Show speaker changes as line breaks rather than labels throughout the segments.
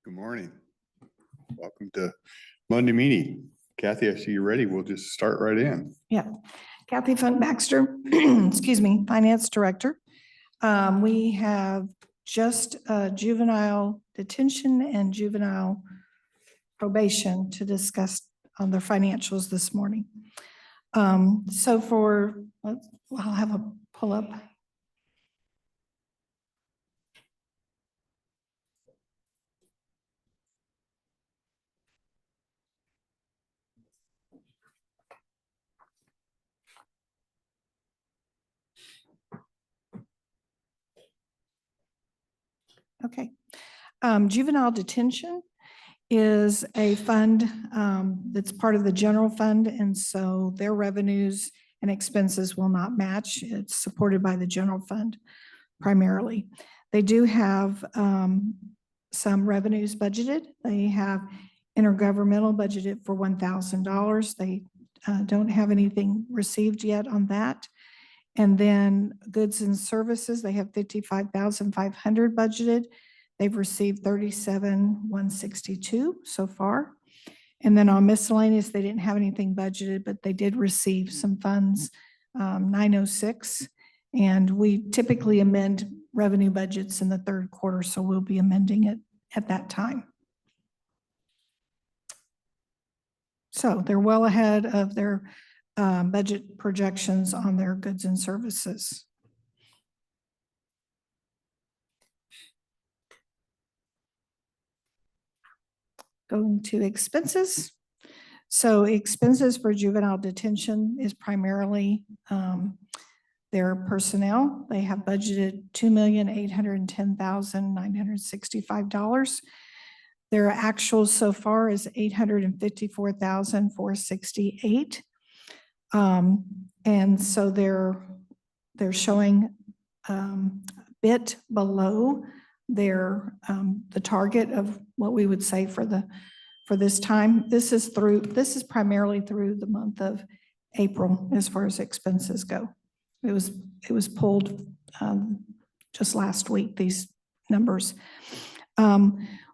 Good morning. Welcome to Monday meeting. Kathy, I see you're ready. We'll just start right in.
Yeah, Kathy Funk Baxter, excuse me, Finance Director. We have just juvenile detention and juvenile probation to discuss on their financials this morning. So I'll have a pull up. Okay. Juvenile detention is a fund that's part of the general fund, and so their revenues and expenses will not match. It's supported by the general fund primarily. They do have some revenues budgeted. They have intergovernmental budgeted for $1,000. They don't have anything received yet on that. And then goods and services, they have $55,500 budgeted. They've received $37,162 so far. And then on miscellaneous, they didn't have anything budgeted, but they did receive some funds, 906. And we typically amend revenue budgets in the third quarter, so we'll be amending it at that time. So they're well ahead of their budget projections on their goods and services. Going to expenses. So expenses for juvenile detention is primarily their personnel. They have budgeted $2,810,965. Their actual so far is $854,468. And so they're showing a bit below their the target of what we would say for this time. This is primarily through the month of April as far as expenses go. It was pulled just last week, these numbers.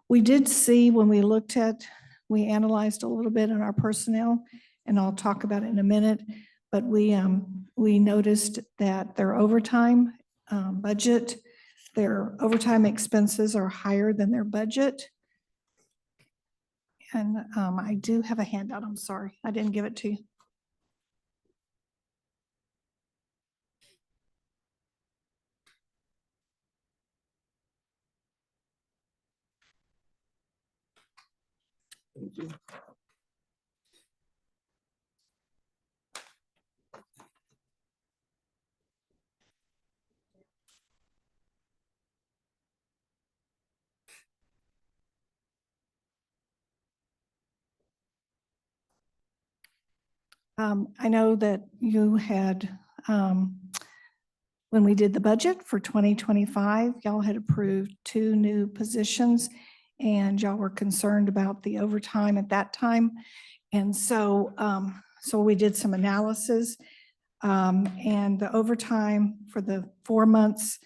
We did see when we analyzed a little bit in our personnel, and I'll talk about it in a minute, but we noticed that their overtime budget, their overtime expenses are higher than their budget. And I do have a handout. I'm sorry, I didn't give it to you. Thank you. I know that you had, when we did the budget for 2025, y'all had approved 2 new positions, and y'all were concerned about the overtime at that time. And so, we did some analysis, and the overtime for the 4 months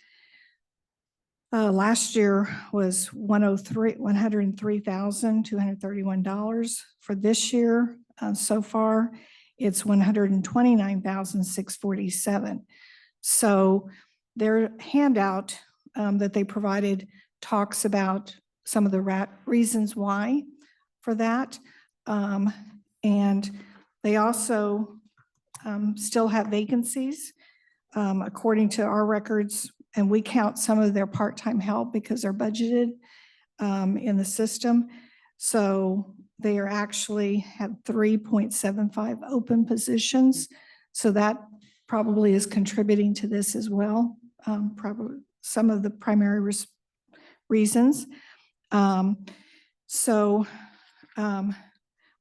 last year was $103,231. For this year, so far, it's $129,647. So their handout that they provided talks about some of the reasons why for that. And they also still have vacancies according to our records, and we count some of their part-time help because they're budgeted in the system. So they are actually have 3.75 open positions. So that probably is contributing to this as well. Probably some of the primary reasons.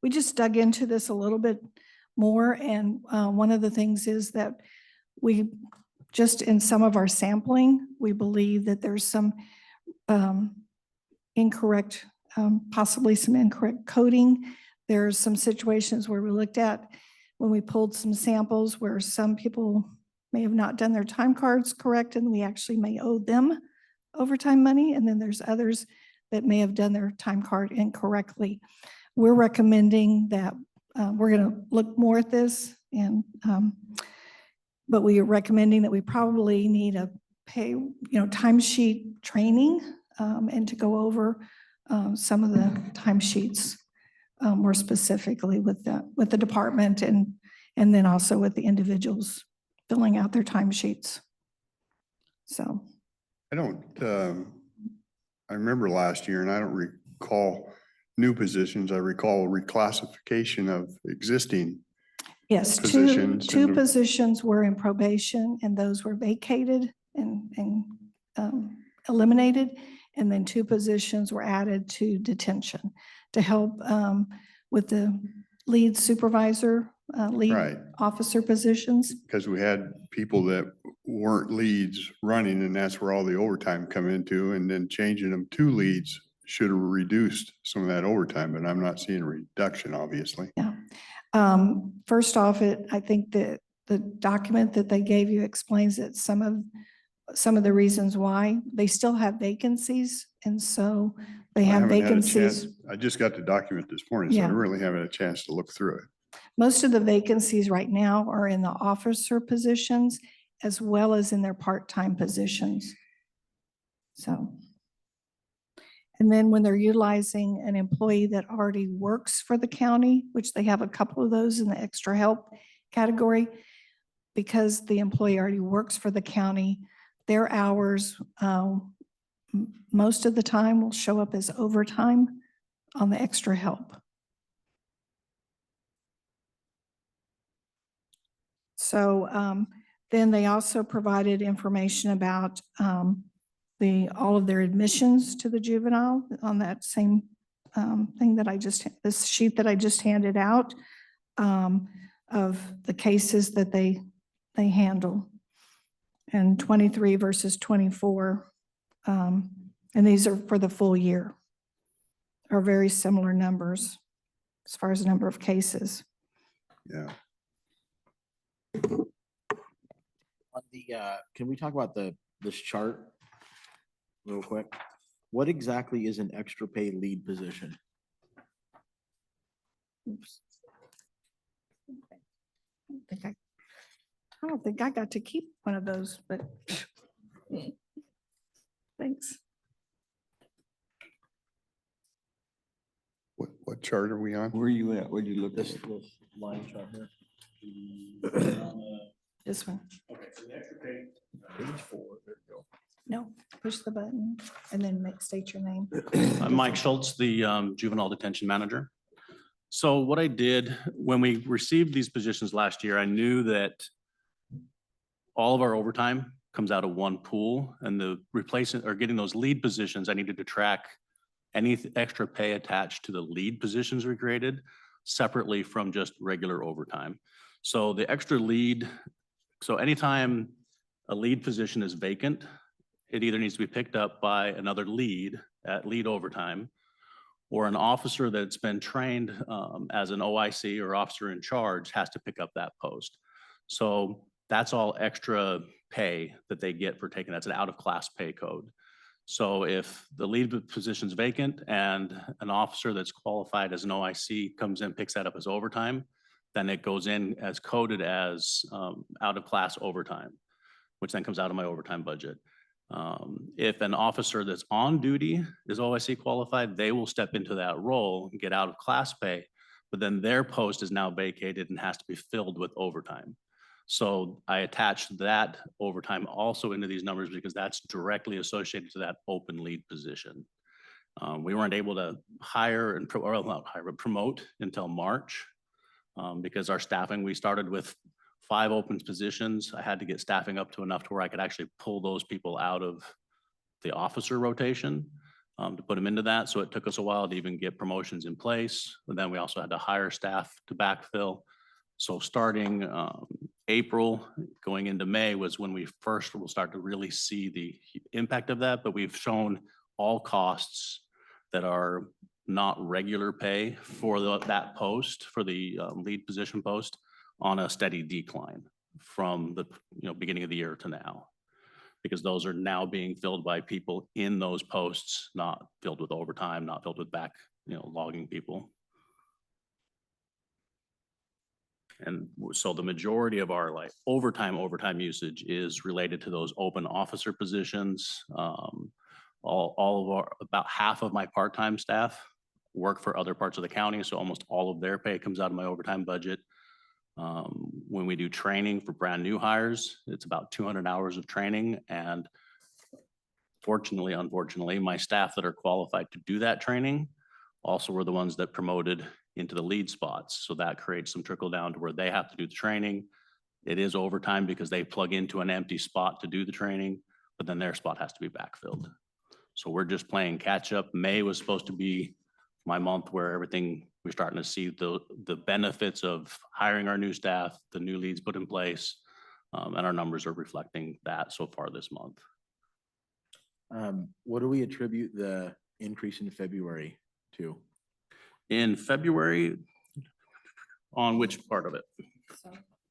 We just dug into this a little bit more. And one of the things is that we just in some of our sampling, we believe that there's some incorrect, possibly some incorrect coding. There's some situations where we looked at when we pulled some samples where some people may have not done their time cards correct, and we actually may owe them overtime money. And then there's others that may have done their time card incorrectly. We're recommending that, we're going to look more at this and, but we are recommending that we probably need a timesheet training, and to go over, some of the timesheets, more specifically with the department and then also with the individuals filling out their timesheets. So.
I don't, I remember last year, and I don't recall new positions. I recall reclassification of existing.
Yes,
Positions
two
and-
positions were in probation and those were vacated and eliminated. And then 2 positions were added to detention to help with the lead supervisor, lead
Right.
officer positions.
Because we had people that weren't leads running, and that's where all the overtime come into, and then changing them to leads should have reduced some of that overtime, but I'm not seeing a reduction, obviously.
Yeah. First off, I think that the document that they gave you explains that some of the reasons why they still have vacancies. And so they
I
have
haven't had a
vacancies.
chance. I just got the document this morning, so I
Yeah.
really haven't had a chance to look through it.
Most of the vacancies right now are in the officer positions as well as in their part-time positions. So. And then when they're utilizing an employee that already works for the county, which they have a couple of those in the extra help category, because the employee already works for the county, their hours, most of the time will show up as overtime on the extra help. So then they also provided information about all of their admissions to the juvenile on that same thing that this sheet that I just handed out, of the cases that they handle, and 23 versus 24. And these are for the full year, are very similar numbers as far as number of cases.
Yeah.
On the, can we talk about this chart real quick? What exactly is an extra pay lead position?
Oops. I don't think I got to keep one of those, but thanks.
What chart are we on?
Where are you at? Where'd you look at?
This line chart here.
This one.
Okay, so the extra pay. Page 4, there we go.
No, push the button and then state your name.
I'm Mike Schultz, the juvenile detention manager. So what I did when we received these positions last year, I knew that all of our overtime comes out of one pool, and the replacement or getting those lead positions, I needed to track any extra pay attached to the lead positions we created separately from just regular overtime. So the extra lead, so anytime a lead position is vacant, it either needs to be picked up by another lead at lead overtime, or an officer that's been trained as an OIC or officer in charge has to pick up that post. So that's all extra pay that they get for taking, that's an out of class pay code. So if the lead position's vacant and an officer that's qualified as an OIC comes in, picks that up as overtime, then it goes in as coded as out of class overtime, which then comes out of my overtime budget. If an officer that's on duty is OIC qualified, they will step into that role and get out of class pay, but then their post is now vacated and has to be filled with overtime. So I attached that overtime also into these numbers because that's directly associated to that open lead position. We weren't able to hire and not hire, but promote until March because our staffing, we started with 5 open positions. I had to get staffing up to enough to where I could actually pull those people out of the officer rotation to put them into that. So it took us a while to even get promotions in place. And then we also had to hire staff to backfill. So starting April, going into May was when we first will start to really see the impact of that. But we've shown all costs that are not regular pay for that post, for the lead position post, on a steady decline from the beginning of the year to now. because those are now being filled by people in those posts, not filled with overtime, not filled with back, logging people. And so the majority of our like overtime usage is related to those open officer positions. About half of my part-time staff work for other parts of the county, so almost all of their pay comes out of my overtime budget. When we do training for brand new hires, it's about 200 hours of training, and unfortunately, my staff that are qualified to do that training also were the ones that promoted into the lead spots. So that creates some trickle down to where they have to do the training. It is overtime because they plug into an empty spot to do the training, but then their spot has to be backfilled. So we're just playing catch up. May was supposed to be my month where we're starting to see the benefits of hiring our new staff, the new leads put in place, and our numbers are reflecting that so far this month.
What do we attribute the increase in February to?
In February, on which part of it?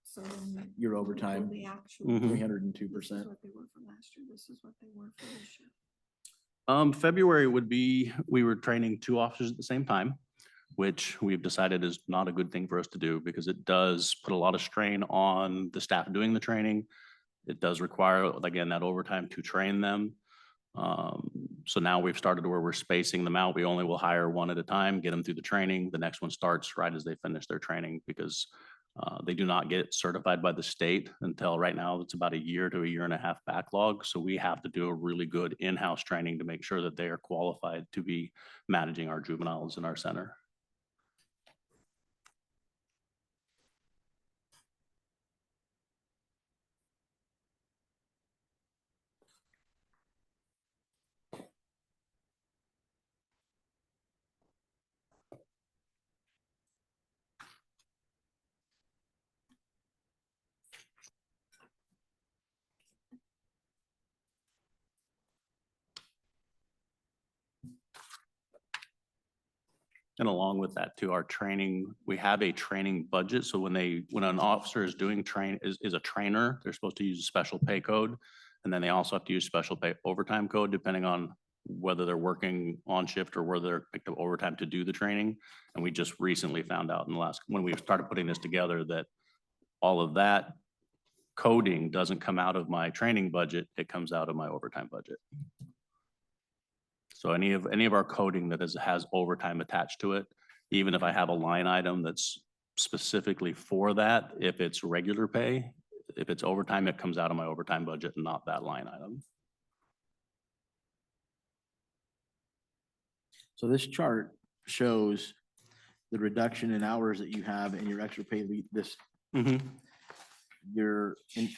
So then
Your overtime,
the actual.
Mhm.
302%.
This is what they were for last year. This is what they were for this year.
February would be, we were training 2 officers at the same time, which we've decided is not a good thing for us to do because it does put a lot of strain on the staff doing the training. It does require, again, that overtime to train them. So now we've started where we're spacing them out. We only will hire one at a time, get them through the training. The next one starts right as they finish their training because they do not get certified by the state until right now. It's about a year to a year and a half backlog. So we have to do a really good in-house training to make sure that they are qualified to be managing our juveniles in our center. And along with that too, our training, we have a training budget. So when an officer is doing is a trainer, they're supposed to use a special pay code. And then they also have to use special pay overtime code, depending on whether they're working on shift or whether they're picked up overtime to do the training. And we just recently found out when we started putting this together, that all of that coding doesn't come out of my training budget. It comes out of my overtime budget. So any of our coding that has overtime attached to it, even if I have a line item that's specifically for that, if it's regular pay, if it's overtime, it comes out of my overtime budget and not that line item.
So this chart shows the reduction in hours that you have in your extra pay leave. In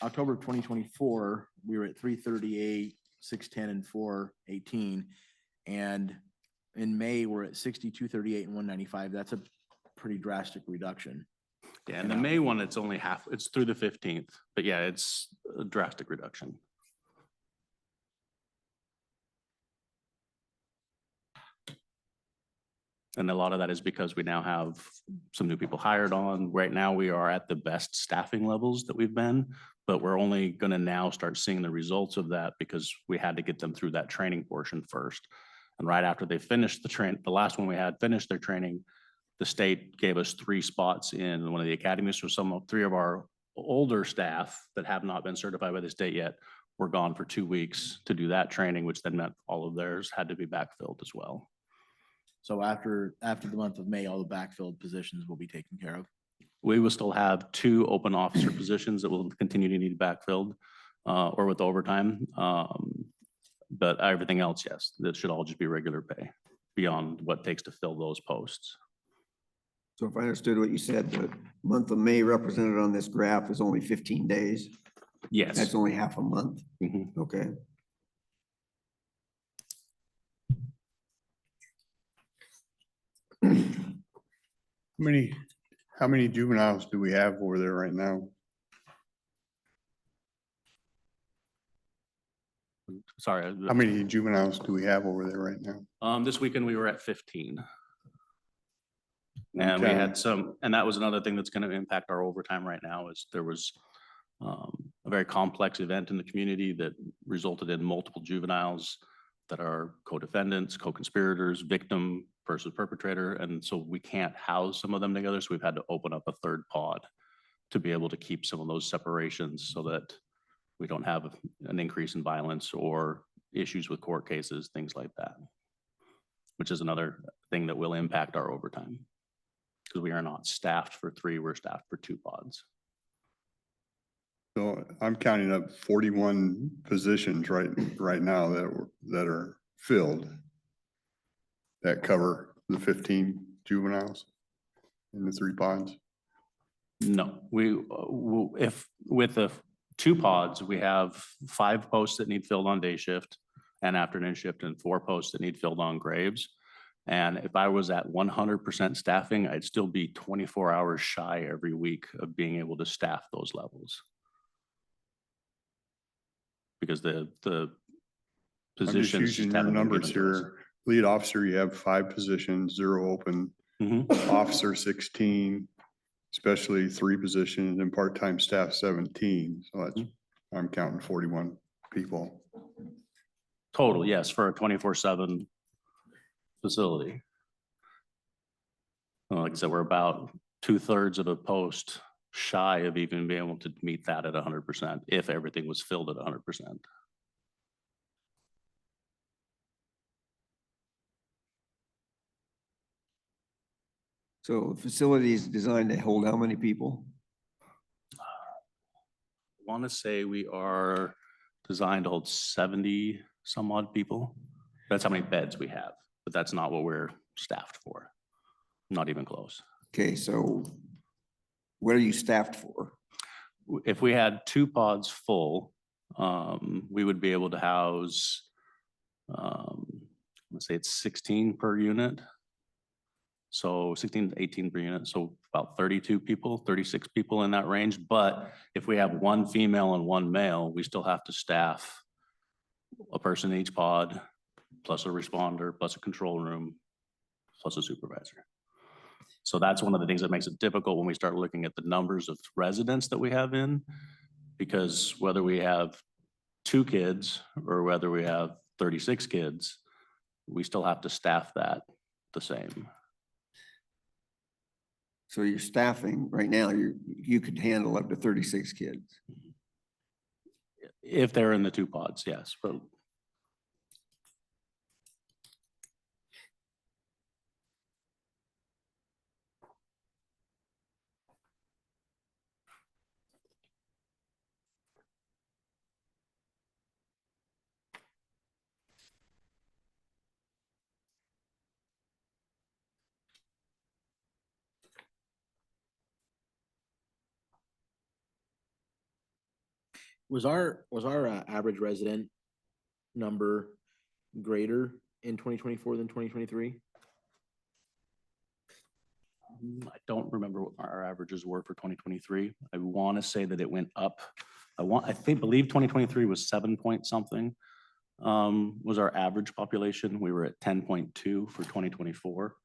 October of 2024, we were at 338, 610, and 418. And in May, we're at 60, 238, and 195. That's a pretty drastic reduction.
Yeah, and the May one, it's only half, it's through the 15th, but yeah, it's a drastic reduction. And a lot of that is because we now have some new people hired on. Right now, we are at the best staffing levels that we've been, but we're only gonna now start seeing the results of that because we had to get them through that training portion first. And right after they finished the last one we had finished their training, the state gave us 3 spots in one of the academies. So 3 of our older staff that have not been certified by the state yet were gone for 2 weeks to do that training, which then meant all of theirs had to be backfilled as well.
So after the month of May, all the backfilled positions will be taken care of.
We will still have 2 open officer positions that will continue to need backfilled or with overtime. But everything else, yes, that should all just be regular pay beyond what it takes to fill those posts.
So if I understood what you said, the month of May represented on this graph is only 15 days.
Yes.
That's only half a month.
Mhm.
Okay.
How many juveniles do we have over there right now?
Sorry.
How many juveniles do we have over there right now?
This weekend we were at 15. And we
Okay.
had and that was another thing that's going to impact our overtime right now is there was a very complex event in the community that resulted in multiple juveniles that are co-defendants, co-conspirators, victim versus perpetrator. And so we can't house some of them together. So we've had to open up a third pod to be able to keep some of those separations so that we don't have an increase in violence or issues with court cases, things like that, which is another thing that will impact our overtime. Because we are not staffed for 3, we're staffed for 2 pods.
So I'm counting up 41 positions right now that are filled that cover the 15 juveniles in the 3 pods.
No, if with the 2 pods, we have 5 posts that need filled on day shift and afternoon shift, and 4 posts that need filled on graves. And if I was at 100% staffing, I'd still be 24 hours shy every week of being able to staff those levels. Because the
I'm just
positions
using
just
your
haven't been
numbers
given to us.
here. Lead officer, you have 5 positions, 0 open.
Mhm.
Officer 16, especially 3 positions, and part-time staff 17. So that's, I'm counting 41 people.
Total, yes, for a 24/7 facility. Like I said, we're about 2/3 of a post shy of even being able to meet that at 100% if everything was filled at 100%.
So the facility is designed to hold how many people?
Want to say we are designed to hold 70 some odd people. That's how many beds we have, but that's not what we're staffed for. Not even close.
Okay, so what are you staffed for?
If we had 2 pods full, we would be able to house, let's say it's 16 per unit. So 16 to 18 per unit, so about 32 people, 36 people in that range. But if we have 1 female and 1 male, we still have to staff a person in each pod, plus a responder, plus a control room, plus a supervisor. So that's one of the things that makes it difficult when we start looking at the numbers of residents that we have in, because whether we have 2 kids or whether we have 36 kids, we still have to staff that the same.
So you're staffing, right now, you could handle up to 36 kids.
If they're in the 2 pods, yes, but
Was our average resident number greater in 2024 than 2023?
I don't remember what our averages were for 2023. I want to say that it went up. Believe 2023 was 7 point something. Was our average population. We were at 10.2 for 2024.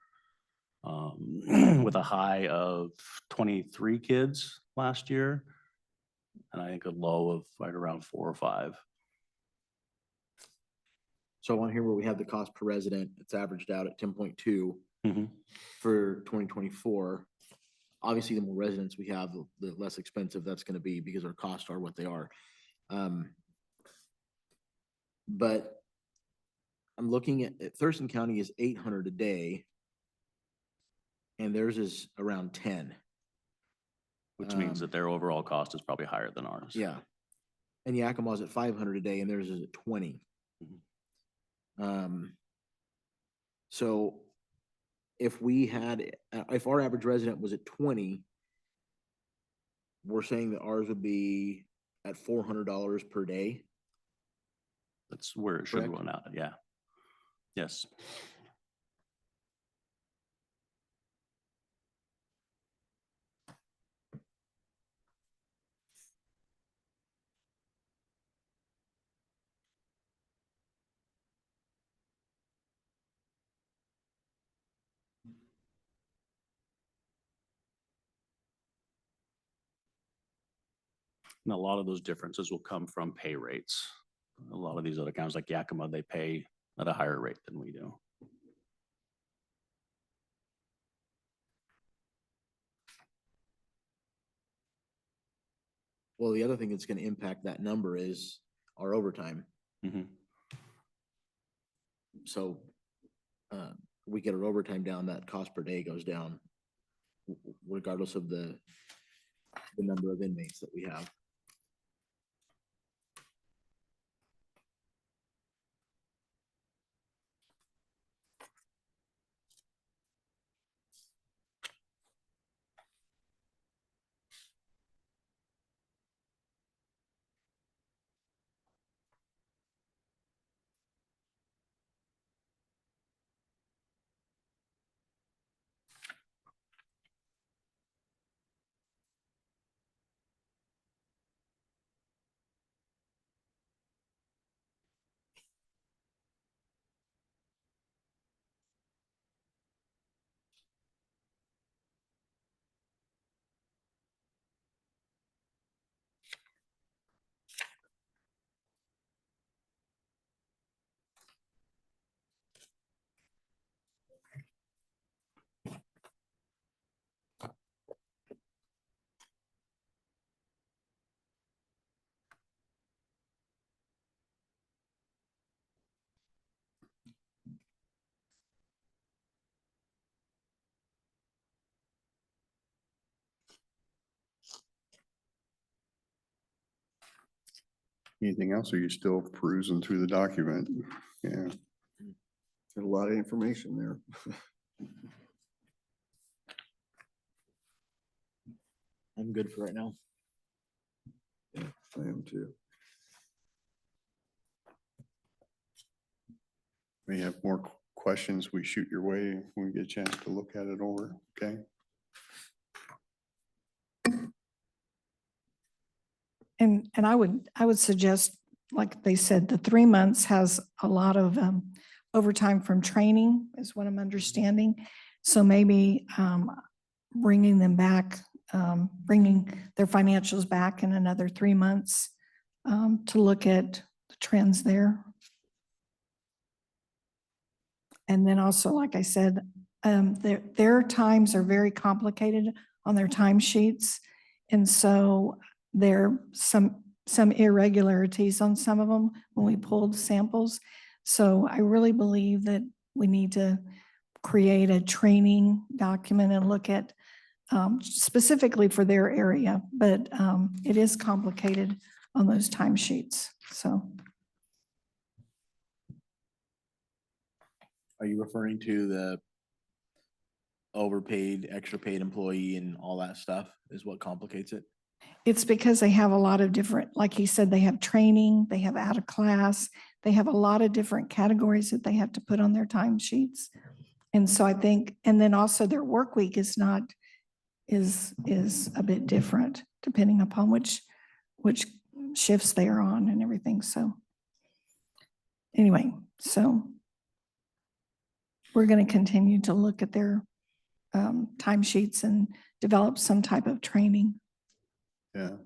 With a high of 23 kids last year. And I think a low of right around 4 or 5.
So on here where we have the cost per resident, it's averaged out at 10.2
Mhm.
for 2024. Obviously, the more residents we have, the less expensive that's going to be because our costs are what they are. But I'm looking at Thurston County is 800 a day, and theirs is around 10.
Which means that their overall cost is probably higher than ours.
Yeah. And Yakima's at 500 a day and theirs is at 20. So if our average resident was at 20, we're saying that ours would be at $400 per day.
That's where it should
Correct.
run out, yeah. Yes. And a lot of those differences will come from pay rates. A lot of these other counties like Yakima, they pay at a higher rate than we do.
Well, the other thing that's gonna impact that number is our overtime.
Mhm.
So, we get our overtime down, that cost per day goes down regardless of the number of inmates that we have.
Anything else? Or are you still perusing through the document? Yeah.
Got a lot of information there.
I'm good for right now.
I am too.
We have more questions. We shoot your way when we get a chance to look at it over. Okay.
And I would suggest, like they said, the 3 months has a lot of overtime from training is what I'm understanding. So maybe bringing them back, bringing their financials back in another 3 months to look at the trends there. And then also, like I said, their times are very complicated on their timesheets. And so there are some irregularities on some of them when we pulled samples. So I really believe that we need to create a training document and look at specifically for their area, but it is complicated on those timesheets. So
Are you referring to the overpaid, extra paid employee and all that stuff is what complicates it?
it's because they have a lot of different, like he said, they have training, they have out of class, they have a lot of different categories that they have to put on their timesheets. And so I think, and then also their work week is not, is a bit different depending upon which shifts they are on and everything. So anyway, so we're going to continue to look at their timesheets and develop some type of training.
Yeah.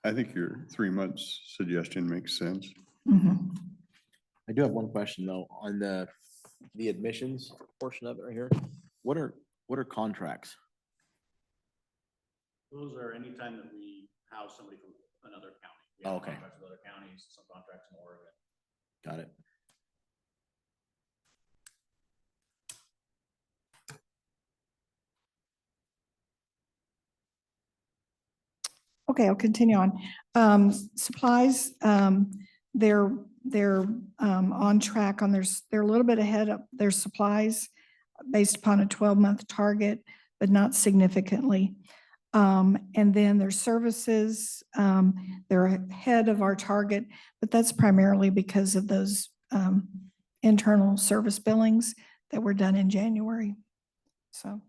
I think your 3 months suggestion makes sense.
Mhm.
I do have one question though, on the admissions portion of it right here. What are contracts?
Those are anytime that we house somebody from another county. We have
Okay.
contracts with other counties, some contracts in Oregon.
Got it.
Okay, I'll continue on. Supplies, they're on track on they're a little bit ahead of their supplies based upon a 12-month target, but not significantly. And then their services, they're ahead of our target, but that's primarily because of those internal service billings that were done in January. So.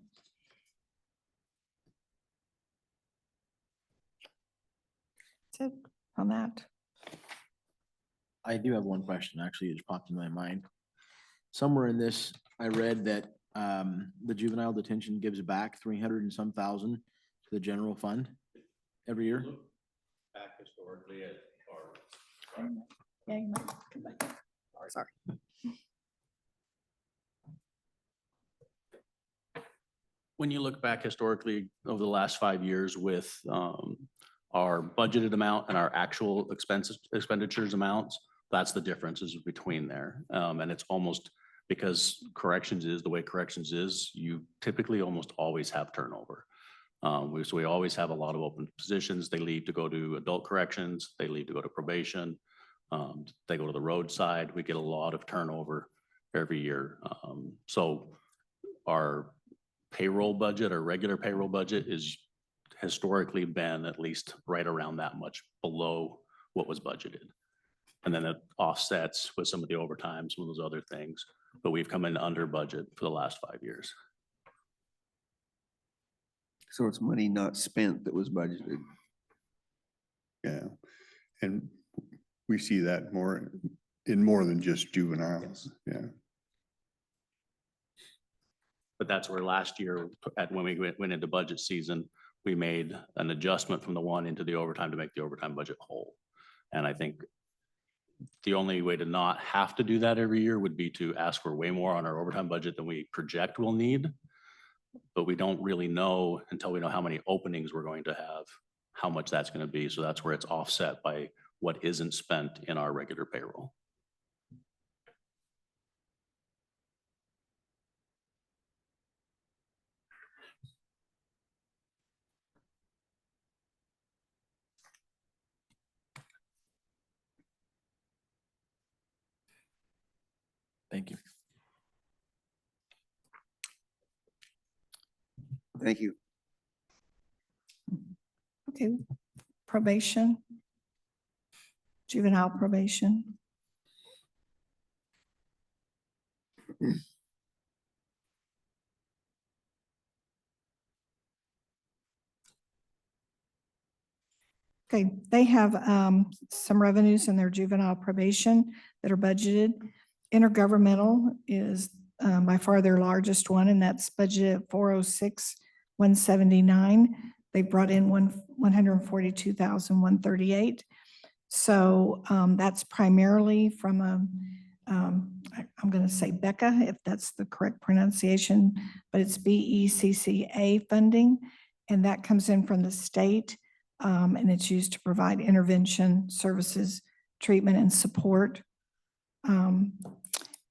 That's it on that.
I do have one question, actually, it just popped in my mind. Somewhere in this, I read that the juvenile detention gives back 300 and some thousand to the general fund every year.
back historically at, or
Yeah, you might come back. Sorry.
when you look back historically over the last 5 years with our budgeted amount and our actual expenditures amounts, that's the differences between there. And it's almost because corrections is the way corrections is, you typically almost always have turnover. So we always have a lot of open positions. They leave to go to adult corrections, they leave to go to probation. They go to the roadside. We get a lot of turnover every year. So our payroll budget, our regular payroll budget is historically been at least right around that much below what was budgeted. And then it offsets with some of the overtime, some of those other things, but we've come in under budget for the last 5 years.
So it's money not spent that was budgeted.
Yeah, and we see that more in more than just juveniles, yeah.
But that's where last year, when we went into budget season, we made an adjustment from the one into the overtime to make the overtime budget whole. And I think the only way to not have to do that every year would be to ask for way more on our overtime budget than we project we'll need. But we don't really know until we know how many openings we're going to have, how much that's going to be. So that's where it's offset by what isn't spent in our regular payroll.
Thank you.
Thank you.
Okay, probation. Juvenile probation. Okay, they have some revenues in their juvenile probation that are budgeted. Intergovernmental is by far their largest one, and that's budgeted at 406,179. They brought in 142,138. So that's primarily from I'm going to say Becca, if that's the correct pronunciation, but it's BECCA funding, and that comes in from the state, and it's used to provide intervention services, treatment, and support.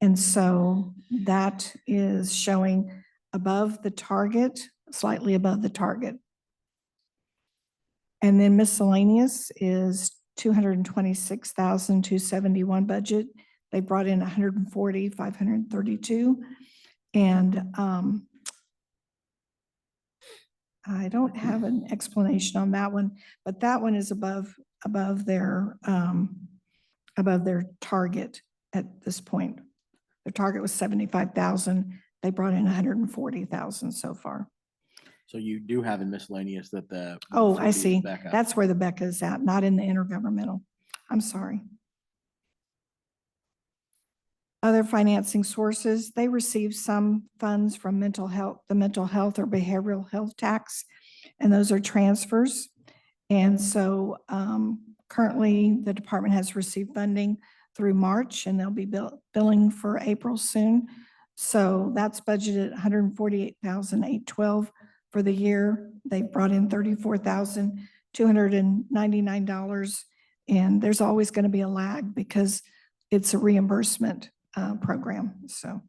And so that is showing above the target, slightly above the target. And then miscellaneous is 226,271 budget. They brought in 140,532. And I don't have an explanation on that one, but that one is above their target at this point. Their target was 75,000. They brought in 140,000 so far.
So you do have in miscellaneous that the.
Oh, I
40 is
see.
back up.
That's where the Becca is at, not in the intergovernmental. I'm sorry. Other financing sources, they receive some funds from mental health, the mental health or behavioral health tax, and those are transfers. And so currently the department has received funding through March, and they'll be billing for April soon. So that's budgeted $148,812 for the year. They brought in $34,299, and there's always going to be a lag because it's a reimbursement program. So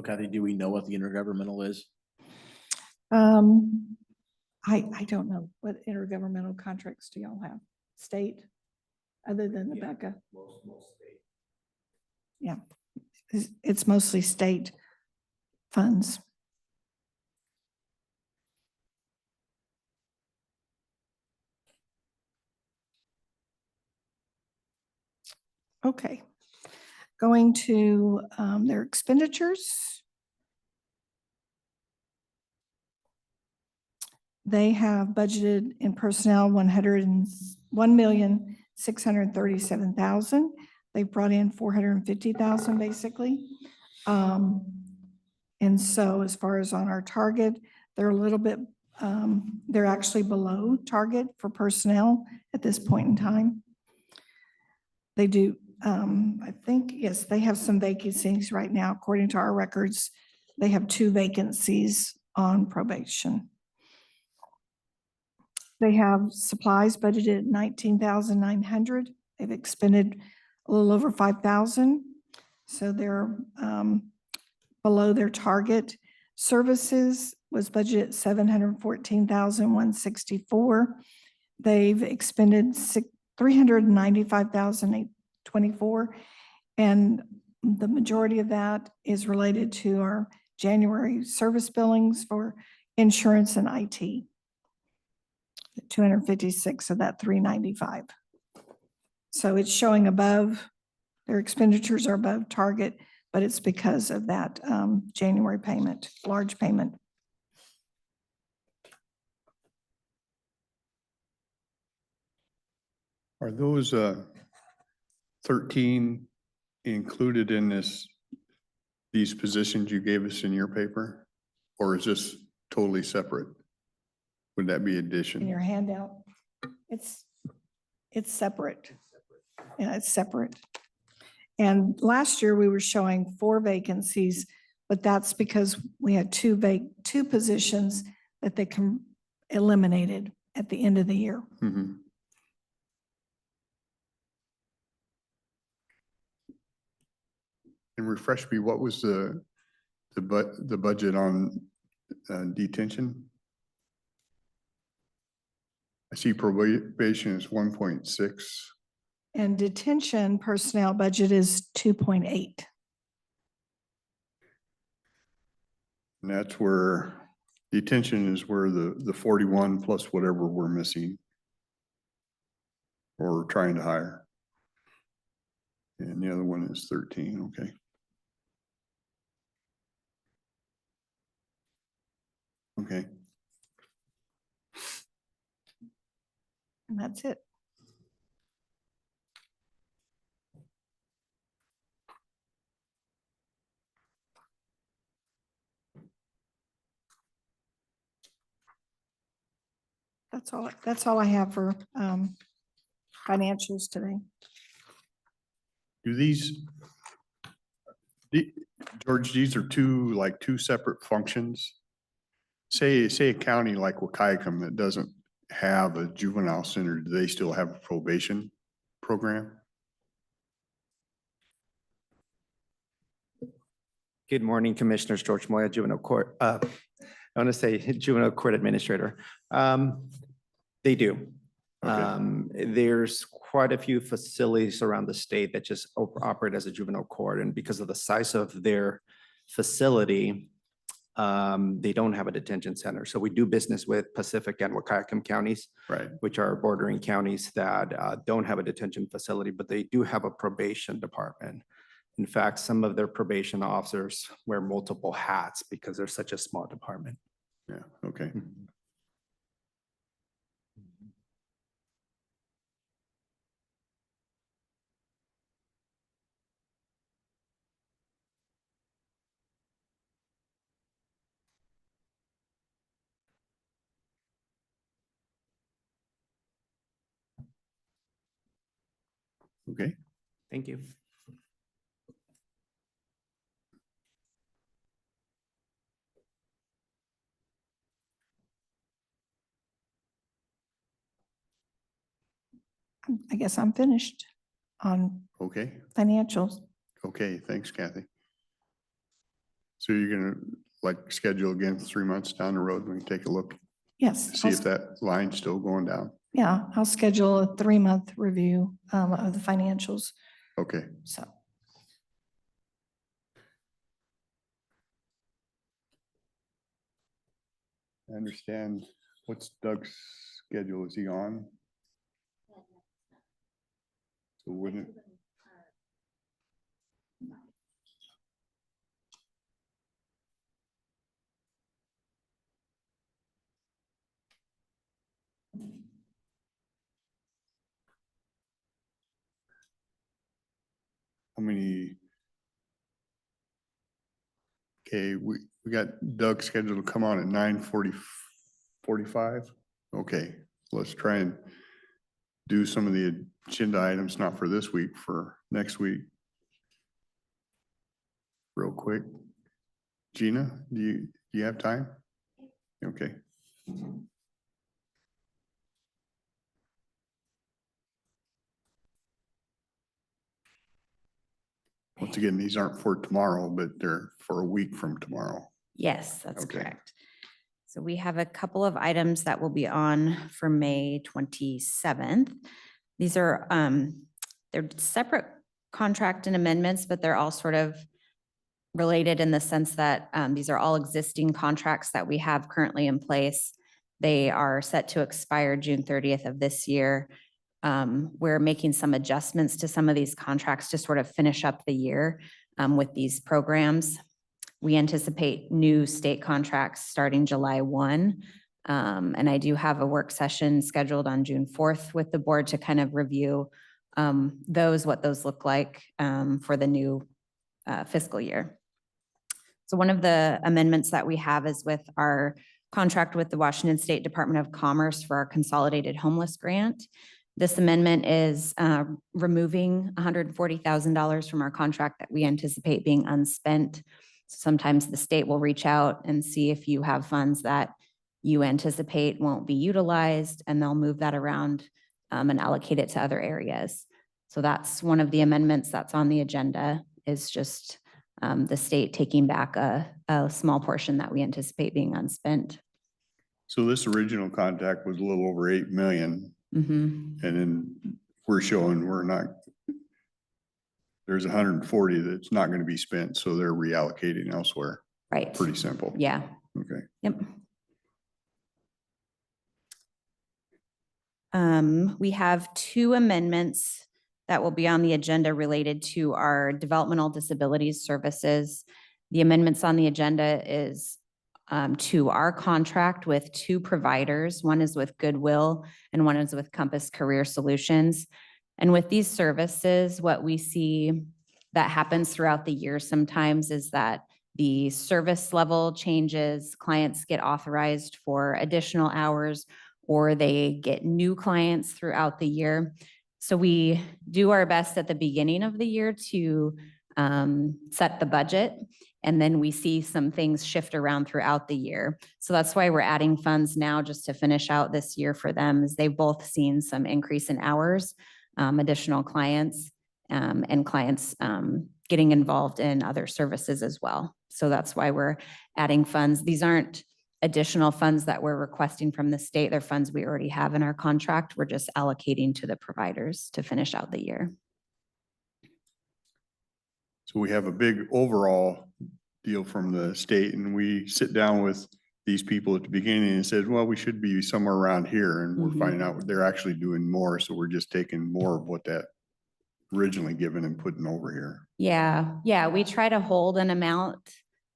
Kathy, do we know what the intergovernmental is?
I don't know. What intergovernmental contracts do y'all have? State, other than the Becca?
Most state.
Yeah, it's mostly state funds. Okay, going to their expenditures. They have budgeted in personnel 1,637,000. They brought in 450,000 basically. And so as far as on our target, they're a little bit They're actually below target for personnel at this point in time. They do, I think, yes, they have some vacancies right now. According to our records, they have 2 vacancies on probation. They have supplies budgeted at 19,900. They've expended a little over 5,000. So they're below their target. Services was budgeted at 714,164. They've expended 395,824. And the majority of that is related to our January service billings for insurance and IT. 256 of that 395. So it's showing above, their expenditures are above target, but it's because of that January payment, large payment.
Are those 13 included in these positions you gave us in your paper? Or is this totally separate? Would that be
In
addition?
your handout, it's separate. Yeah, it's separate. And last year we were showing 4 vacancies, but that's because we had 2 positions that they eliminated at the end of the year.
Mhm. And refresh me, what was the budget on detention? I see probation is 1.6.
And detention personnel budget is 2.8.
And that's where detention is where the 41 plus whatever we're missing. Or trying to hire. And the other one is 13, okay. Okay,
And that's it. That's all I have for financials today.
do George, these are two separate functions? Say a county like Wahkiakum that doesn't have a juvenile center, do they still have a probation program?
Good morning, Commissioners. George Moya, Juvenile Court. I want to say Juvenile Court Administrator. They do.
Okay.
There's quite a few facilities around the state that just operate as a juvenile court, and because of the size of their facility, they don't have a detention center. So we do business with Pacific and Wahkiakum counties,
Right,
which are bordering counties that don't have a detention facility, but they do have a probation department. In fact, some of their probation officers wear multiple hats because they're such a small department.
yeah, okay. Okay,
Thank you.
I guess I'm finished on
okay,
financials.
okay, thanks Kathy. So you're gonna schedule again 3 months down the road, we can take a look,
Yes.
see if that line's still going down.
Yeah, I'll schedule a 3-month review of the financials.
Okay,
So
I understand. What's Doug's schedule? Is he on? So wouldn't it? How many? Okay, we got Doug scheduled to come on at 9:45. 45? Okay, let's try and do some of the agenda items, not for this week, for next week. Real quick. Gina, do you have time? Okay. Once again, these aren't for tomorrow, but they're for a week from tomorrow.
Yes, that's
Okay.
correct. So we have a couple of items that will be on for May 27th. These are, they're separate contract and amendments, but they're all sort of related in the sense that these are all existing contracts that we have currently in place. They are set to expire June 30th of this year. We're making some adjustments to some of these contracts to sort of finish up the year with these programs. We anticipate new state contracts starting July 1. And I do have a work session scheduled on June 4th with the board to kind of review what those look like for the new fiscal year. So one of the amendments that we have is with our contract with the Washington State Department of Commerce for our consolidated homeless grant. This amendment is removing $140,000 from our contract that we anticipate being unspent. Sometimes the state will reach out and see if you have funds that you anticipate won't be utilized, and they'll move that around and allocate it to other areas. So that's one of the amendments that's on the agenda, is just the state taking back a small portion that we anticipate being unspent.
So this original contract was a little over 8 million.
Mhm.
And then we're showing there's 140 that's not going to be spent. So they're reallocating elsewhere.
Right.
Pretty simple.
Yeah.
Okay.
Yep. We have two amendments that will be on the agenda related to our developmental disabilities services. The amendments on the agenda is to our contract with two providers. One is with Goodwill and one is with Compass Career Solutions. And with these services, what we see that happens throughout the year sometimes is that the service level changes, clients get authorized for additional hours, or they get new clients throughout the year. So we do our best at the beginning of the year to set the budget, and then we see some things shift around throughout the year. So that's why we're adding funds now just to finish out this year for them, as they've both seen some increase in hours, additional clients, and clients getting involved in other services as well. So that's why we're adding funds. These aren't additional funds that we're requesting from the state. They're funds we already have in our contract. We're just allocating to the providers to finish out the year.
So we have a big overall deal from the state, and we sit down with these people at the beginning and says, well, we should be somewhere around here. And we're
Mhm.
finding out they're actually doing more. So we're just taking more of what that originally given and putting over here.
Yeah, we try to hold an amount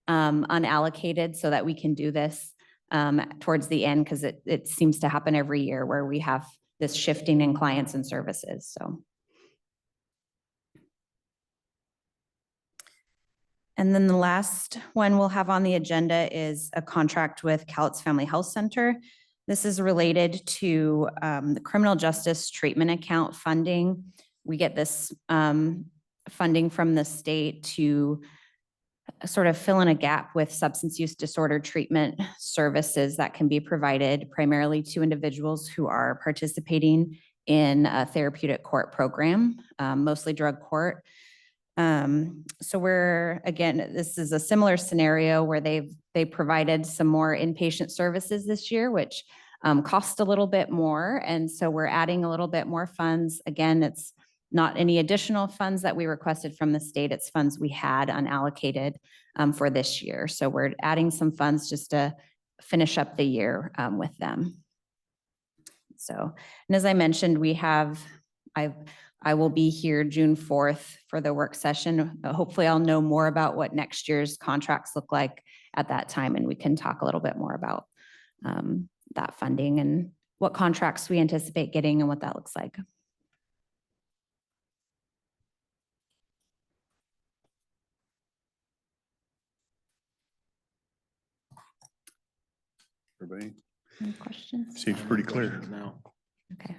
unallocated so that we can do this towards the end, because it seems to happen every year where we have this shifting in clients and services, so. And then the last one we'll have on the agenda is a contract with Cowlitz Family Health Center. This is related to the criminal justice treatment account funding. We get this funding from the state to sort of fill in a gap with substance use disorder treatment services that can be provided primarily to individuals who are participating in a therapeutic court program, mostly drug court. So this is a similar scenario where they provided some more inpatient services this year, which cost a little bit more. And so we're adding a little bit more funds. Again, it's not any additional funds that we requested from the state. It's funds we had unallocated for this year. So we're adding some funds just to finish up the year with them. So, and as I mentioned, I will be here June 4th for the work session. Hopefully I'll know more about what next year's contracts look like at that time, and we can talk a little bit more about that funding and what contracts we anticipate getting and what that looks like.
Everybody.
Any questions?
Seems pretty clear.
Questions now.
Okay.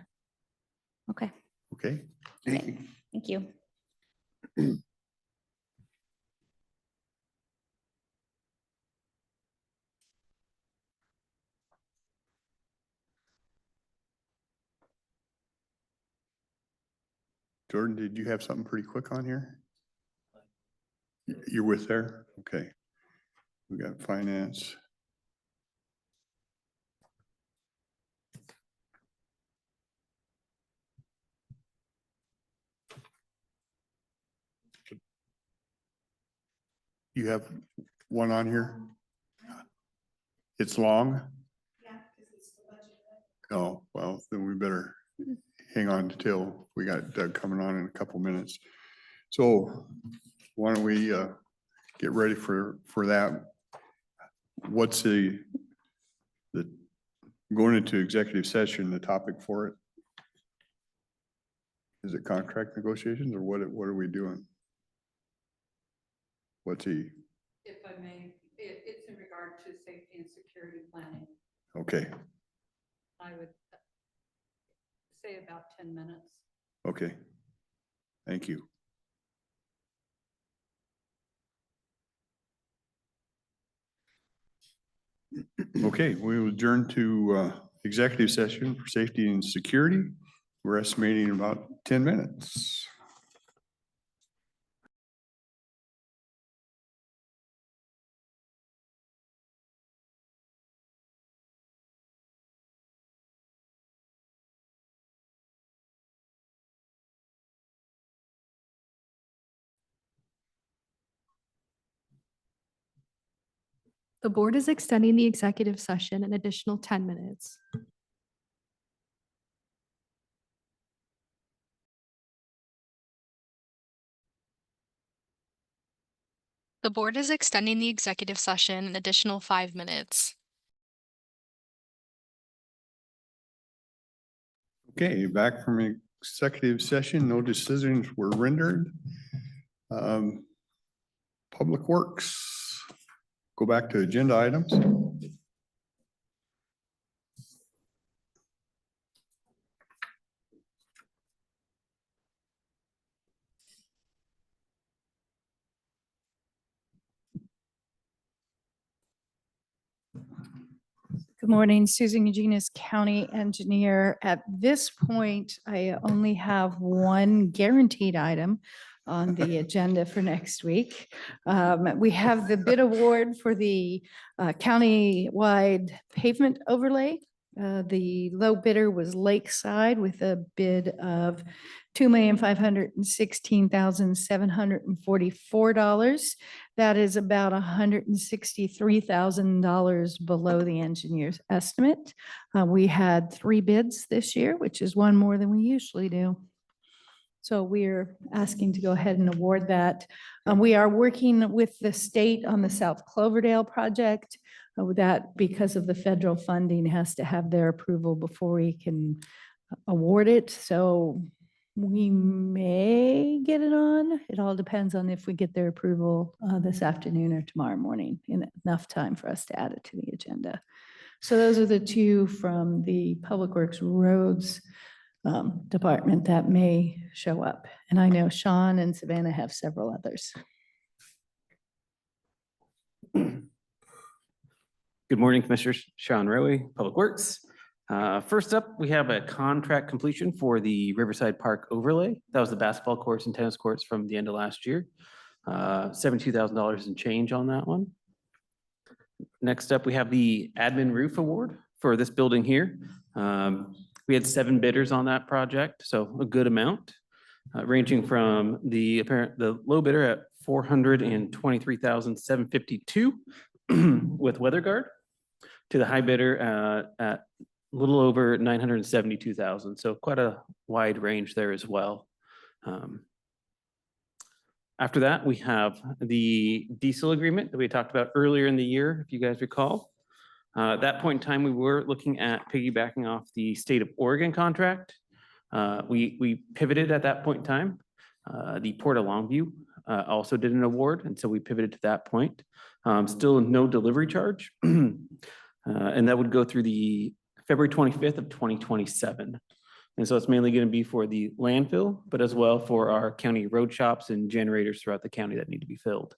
Okay,
Okay,
Thank you.
thank you.
Jordan, did you have something pretty quick on here? You're with there? Okay. We got finance. You have one on here? It's long? Oh, well, then we better hang on till we got Doug coming on in a couple minutes. So why don't we get ready for that? What's the going into executive session, the topic for it? Is it contract negotiations or what are we doing? What's he?
If I may, it's in regard to safety and security planning.
Okay,
I would say about 10 minutes.
okay. Thank you. Okay, we will adjourn to executive session for safety and security. We're estimating about 10 minutes.
The board is extending the executive session an additional 10 minutes. The board is extending the executive session an additional 5 minutes.
Okay, back from executive session, no decisions were rendered. Public Works, go back to agenda items.
Good morning, Susan Eugenius, County Engineer. At this point, I only have one guaranteed item on the agenda for next week. We have the bid award for the county-wide pavement overlay. The low bidder was Lakeside with a bid of $2,516,744. That is about $163,000 below the engineer's estimate. We had 3 bids this year, which is one more than we usually do. So we're asking to go ahead and award that. We are working with the state on the South Cloverdale project. That, because of the federal funding, has to have their approval before we can award it. So we may get it on. It all depends on if we get their approval this afternoon or tomorrow morning in enough time for us to add it to the agenda. So those are the 2 from the Public Works Roads Department that may show up. And I know Sean and Savannah have several others.
Good morning, Commissioners. Sean Rowe, Public Works. First up, we have a contract completion for the Riverside Park overlay. That was the basketball courts and tennis courts from the end of last year. $72,000 and change on that one. Next up, we have the admin roof award for this building here. We had 7 bidders on that project, so a good amount, ranging from the low bidder at $423,752 with WeatherGuard, to the high bidder at a little over $972,000. So quite a wide range there as well. After that, we have the diesel agreement that we talked about earlier in the year, if you guys recall. At that point in time, we were looking at piggybacking off the state of Oregon contract. We pivoted at that point in time. The Port of Longview also did an award, and so we pivoted to that point. Still no delivery charge. And that would go through the February 25th of 2027. And so it's mainly going to be for the landfill, but as well for our county road shops and generators throughout the county that need to be filled.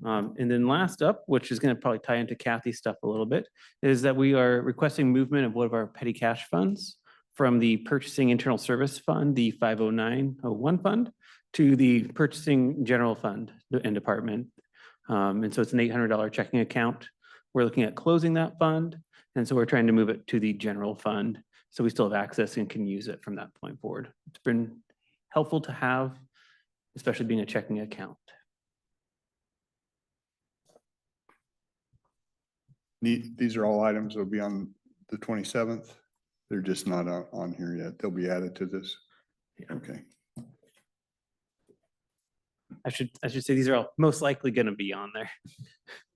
And then last up, which is going to probably tie into Kathy's stuff a little bit, is that we are requesting movement of one of our petty cash funds from the Purchasing Internal Service Fund, the 50901 fund, to the Purchasing General Fund and Department. And so it's an $800 checking account. We're looking at closing that fund. And so we're trying to move it to the general fund. So we still have access and can use it from that point forward. It's been helpful to have, especially being a checking account.
These are all items that will be on the 27th. They're just not on here yet. They'll be added to this. Okay.
I should say these are all most likely going to be on there,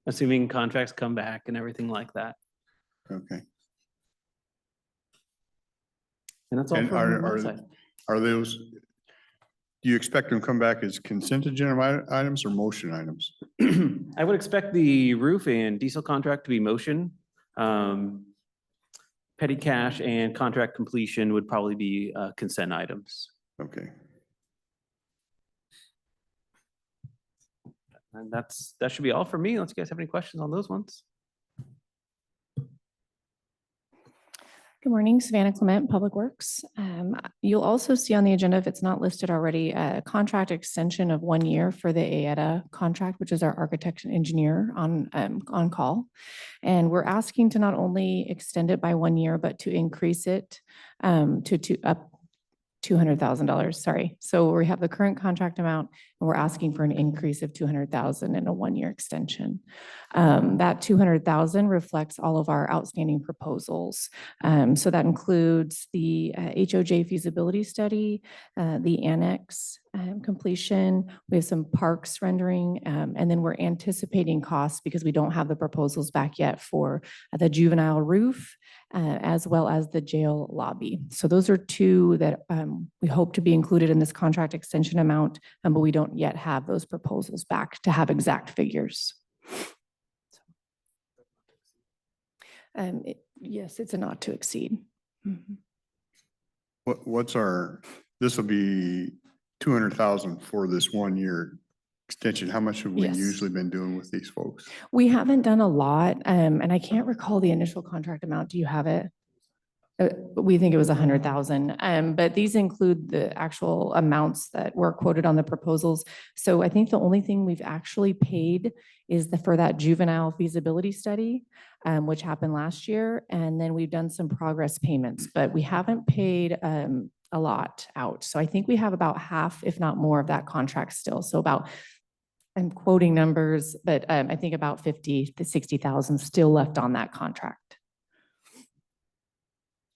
assuming contracts come back and everything like that.
Okay.
And that's all
And
from my side.
are those, do you expect them to come back as consent agenda items or motion items?
I would expect the roof and diesel contract to be motion. Petty cash and contract completion would probably be consent items.
Okay.
And that should be all for me. Unless you guys have any questions on those ones.
Good morning, Savannah Clement, Public Works. You'll also see on the agenda, if it's not listed already, a contract extension of 1 year for the AEDA contract, which is our architect and engineer on call. And we're asking to not only extend it by 1 year, but to increase it to up $200,000, sorry. So we have the current contract amount and we're asking for an increase of $200,000 in a 1 year extension. That $200,000 reflects all of our outstanding proposals. So that includes the HOJ feasibility study, the annex completion, we have some parks rendering, and then we're anticipating costs because we don't have the proposals back yet for the juvenile roof, as well as the jail lobby. So those are two that we hope to be included in this contract extension amount, but we don't yet have those proposals back to have exact figures. Yes, it's a not to exceed. Mhm.
What's this will be 200,000 for this 1 year extension. How much have we
Yes.
usually been doing with these folks?
We haven't done a lot, and I can't recall the initial contract amount. Do you have it? We think it was 100,000, but these include the actual amounts that were quoted on the proposals. So I think the only thing we've actually paid is for that juvenile feasibility study, which happened last year. And then we've done some progress payments, but we haven't paid a lot out. So I think we have about half, if not more, of that contract still. So about, I'm quoting numbers, but I think about 50 to 60,000 still left on that contract.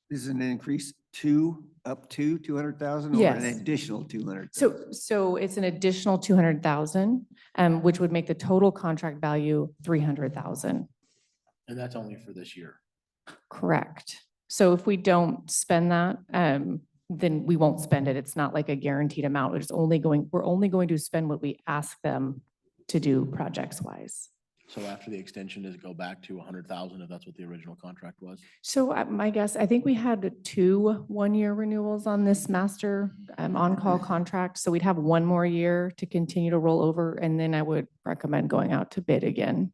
This is an increase up to 200,000 or
Yes.
an additional 200,000?
So it's an additional 200,000, which would make the total contract value 300,000.
And that's only for this year.
Correct. So if we don't spend that, then we won't spend it. It's not like a guaranteed amount. We're only going to spend what we ask them to do projects wise.
So after the extension, does it go back to 100,000 if that's what the original contract was?
So my guess, I think we had 2 one-year renewals on this master on-call contract. So we'd have 1 more year to continue to roll over. And then I would recommend going out to bid again,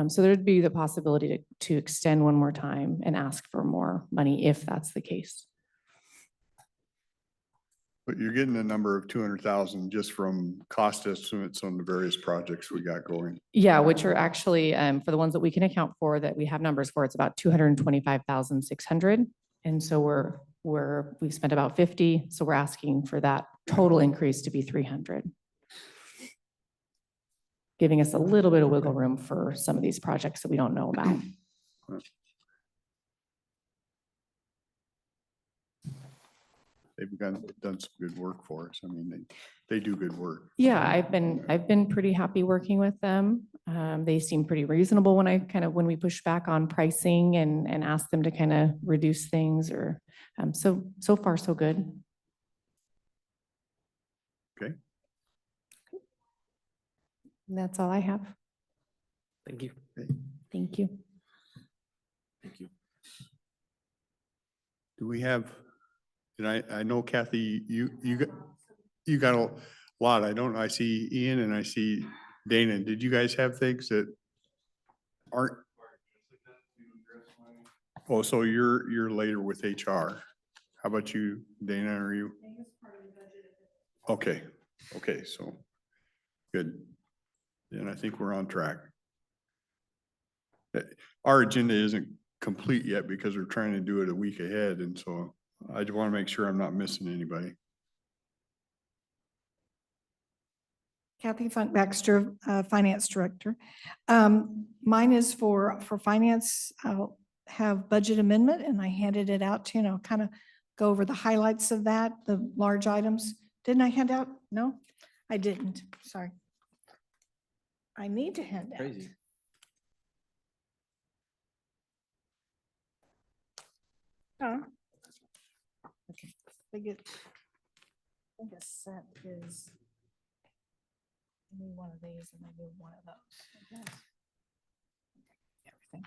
So there'd be the possibility to extend 1 more time and ask for more money if that's the case.
But you're getting a number of 200,000 just from cost estimates on the various projects we got going.
Yeah, which are actually, for the ones that we can account for, that we have numbers for, it's about 225,600. And so we've spent about 50. So we're asking for that total increase to be 300. Giving us a little bit of wiggle room for some of these projects that we don't know about.
They've done some good work for us. I mean, they do good work.
Yeah, I've been pretty happy working with them. They seem pretty reasonable when we push back on pricing and ask them to kind of reduce things so far so good. And that's all I have.
Thank you.
Thank you.
Thank you.
Do we have, and I know Kathy, you got a lot. I see Ian and I see Dana. Did you guys have things that aren't? Oh, so you're later with HR. How about you, Dana, are you? Okay, okay, so, good. Then I think we're on track. Our agenda isn't complete yet because we're trying to do it a week ahead, and so I just want to make sure I'm not missing anybody.
Kathy Funk Baxter, Finance Director. Mine is for finance. I'll have budget amendment and I handed it out to you and I'll kind of go over the highlights of that, the large items. Didn't I hand out? No, I didn't. Sorry. I need to hand out.
Crazy.
Huh? Okay. I think a set is maybe one of these and maybe one of those. I guess. Everything.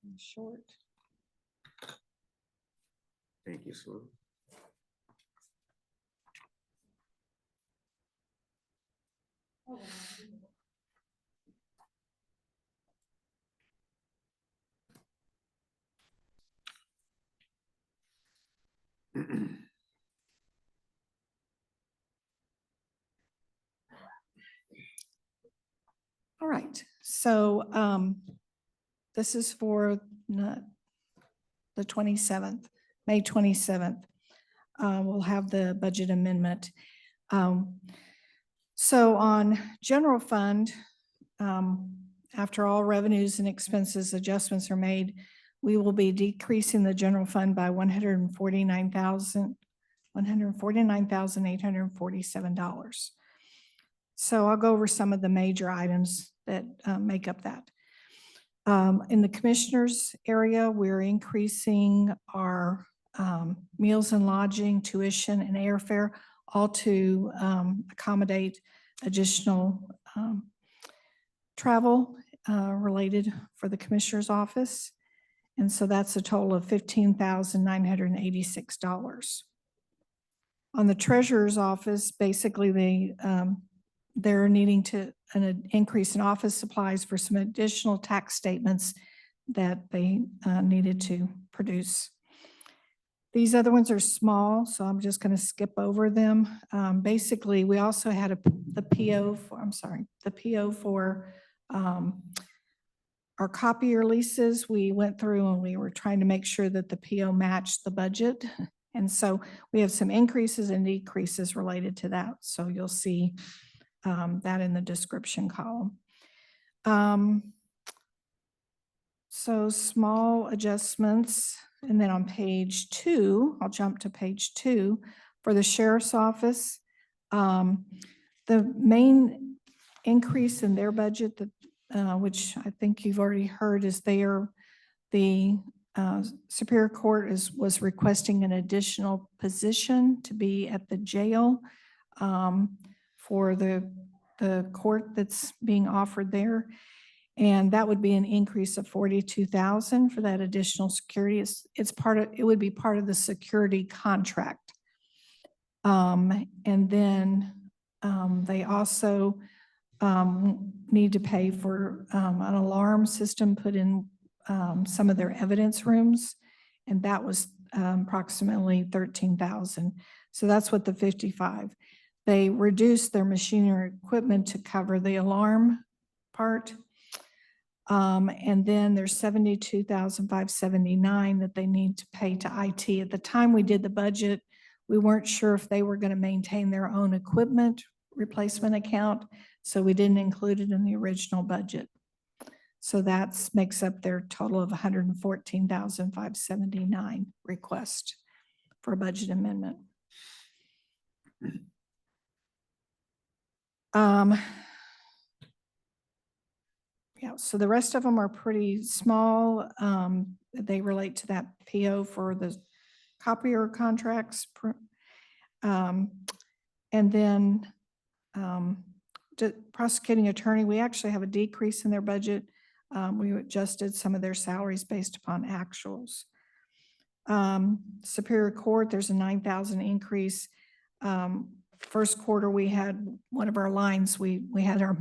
And short.
Thank you, Sue.
All right, so this is for the 27th, May 27th. We'll have the budget amendment. So on general fund, after all revenues and expenses adjustments are made, we will be decreasing the general fund by $149,847. So I'll go over some of the major items that make up that. In the commissioners area, we're increasing our meals and lodging, tuition and airfare, all to accommodate additional travel related for the commissioner's office. And so that's a total of $15,986. On the treasurer's office, basically they're needing an increase in office supplies for some additional tax statements that they needed to produce. These other ones are small, so I'm just going to skip over them. Basically, we also had the PO for our copier leases. We went through and we were trying to make sure that the PO matched the budget. And so we have some increases and decreases related to that. So you'll see that in the description column. So small adjustments. And then on page 2, I'll jump to page 2 for the sheriff's office. The main increase in their budget, that, which I think you've already heard, is the Superior Court was requesting an additional position to be at the jail for the court that's being offered there. And that would be an increase of $42,000 for that additional security. It would be part of the security contract. And then they also need to pay for an alarm system put in some of their evidence rooms. And that was approximately $13,000. So that's what the 55. They reduced their machinery equipment to cover the alarm part. And then there's $72,579 that they need to pay to IT. At the time we did the budget, we weren't sure if they were going to maintain their own equipment replacement account, so we didn't include it in the original budget. So that makes up their total of $114,579 request for a budget amendment. Yeah, so the rest of them are pretty small. They relate to that PO for the copier contracts. And then prosecuting attorney, we actually have a decrease in their budget. We adjusted some of their salaries based upon actuals. Superior Court, there's a 9,000 increase. First quarter, we had one of our lines, we had our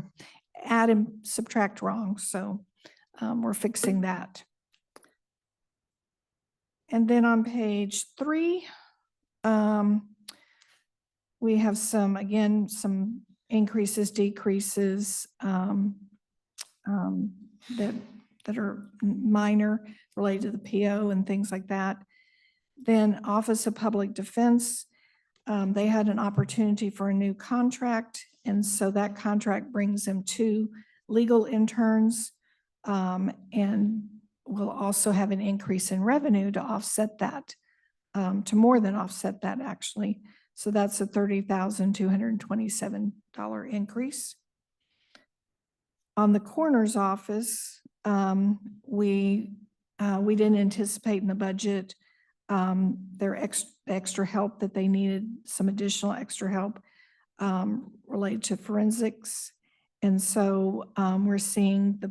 add and subtract wrong, so we're fixing that. And then on page 3, we have some, again, some increases, decreases that are minor related to the PO and things like that. Then Office of Public Defense, they had an opportunity for a new contract. And so that contract brings them 2 legal interns and will also have an increase in revenue to offset that, to more than offset that actually. So that's a $30,227 increase. On the coroner's office, we didn't anticipate in the budget their extra help that they needed, some additional extra help related to forensics. And so we're seeing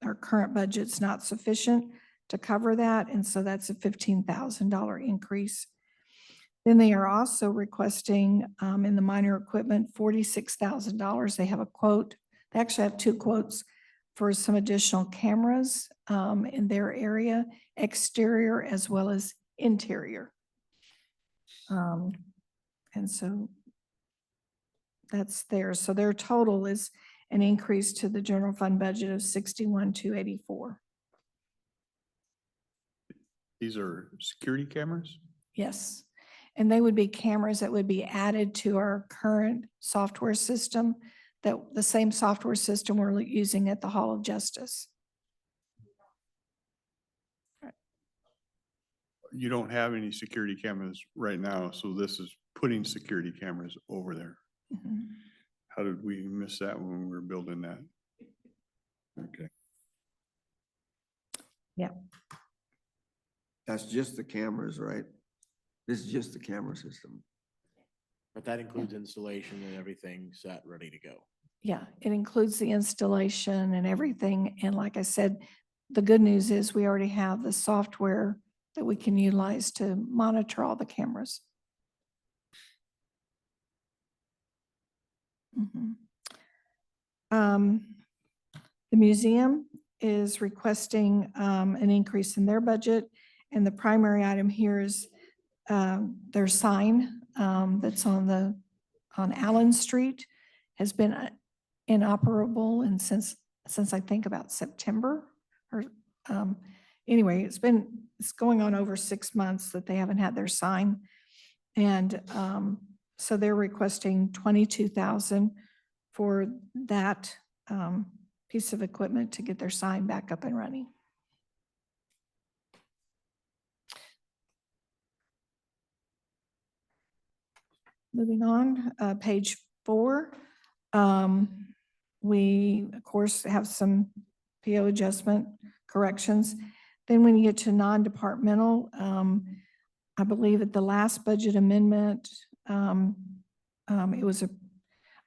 our current budget's not sufficient to cover that. And so that's a $15,000 increase. Then they are also requesting in the minor equipment, $46,000. They have a quote. They actually have 2 quotes for some additional cameras in their area, exterior as well as interior. And so that's there. So their total is an increase to the general fund budget of $61,284.
These are security cameras?
Yes. And they would be cameras that would be added to our current software system, that the same software system we're using at the Hall of Justice.
You don't have any security cameras right now, so this is putting security cameras over there.
Mhm.
How did we miss that when we were building that? Okay.
Yeah.
That's just the cameras, right? This is just the camera system.
But that includes installation and everything set, ready to go.
Yeah, it includes the installation and everything. And like I said, the good news is we already have the software that we can utilize to monitor all the cameras. Mhm. The museum is requesting an increase in their budget. And the primary item here is their sign that's on Allen Street has been inoperable and since I think about September or anyway, it's going on over 6 months that they haven't had their sign. And so they're requesting $22,000 for that piece of equipment to get their sign back up and running. Moving on, page 4. We, of course, have some PO adjustment corrections. Then when you get to non-departmental, I believe at the last budget amendment, it was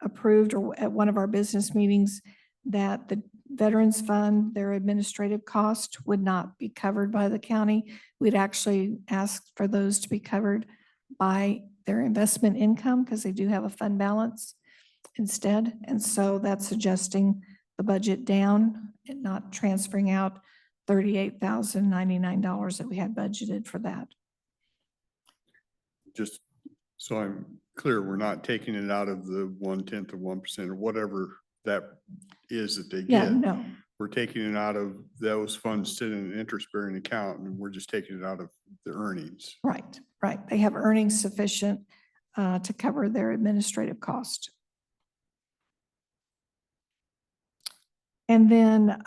approved or at one of our business meetings that the Veterans Fund, their administrative cost would not be covered by the county. We'd actually asked for those to be covered by their investment income because they do have a fund balance instead. And so that's adjusting the budget down and not transferring out $38,099 that we had budgeted for that.
Just so I'm clear, we're not taking it out of the 1/10 of 1% or whatever that is that they
Yeah,
get.
no,
We're taking it out of those funds sitting in an interest-bearing account and we're just taking it out of the earnings.
right. They have earnings sufficient to cover their administrative cost. And then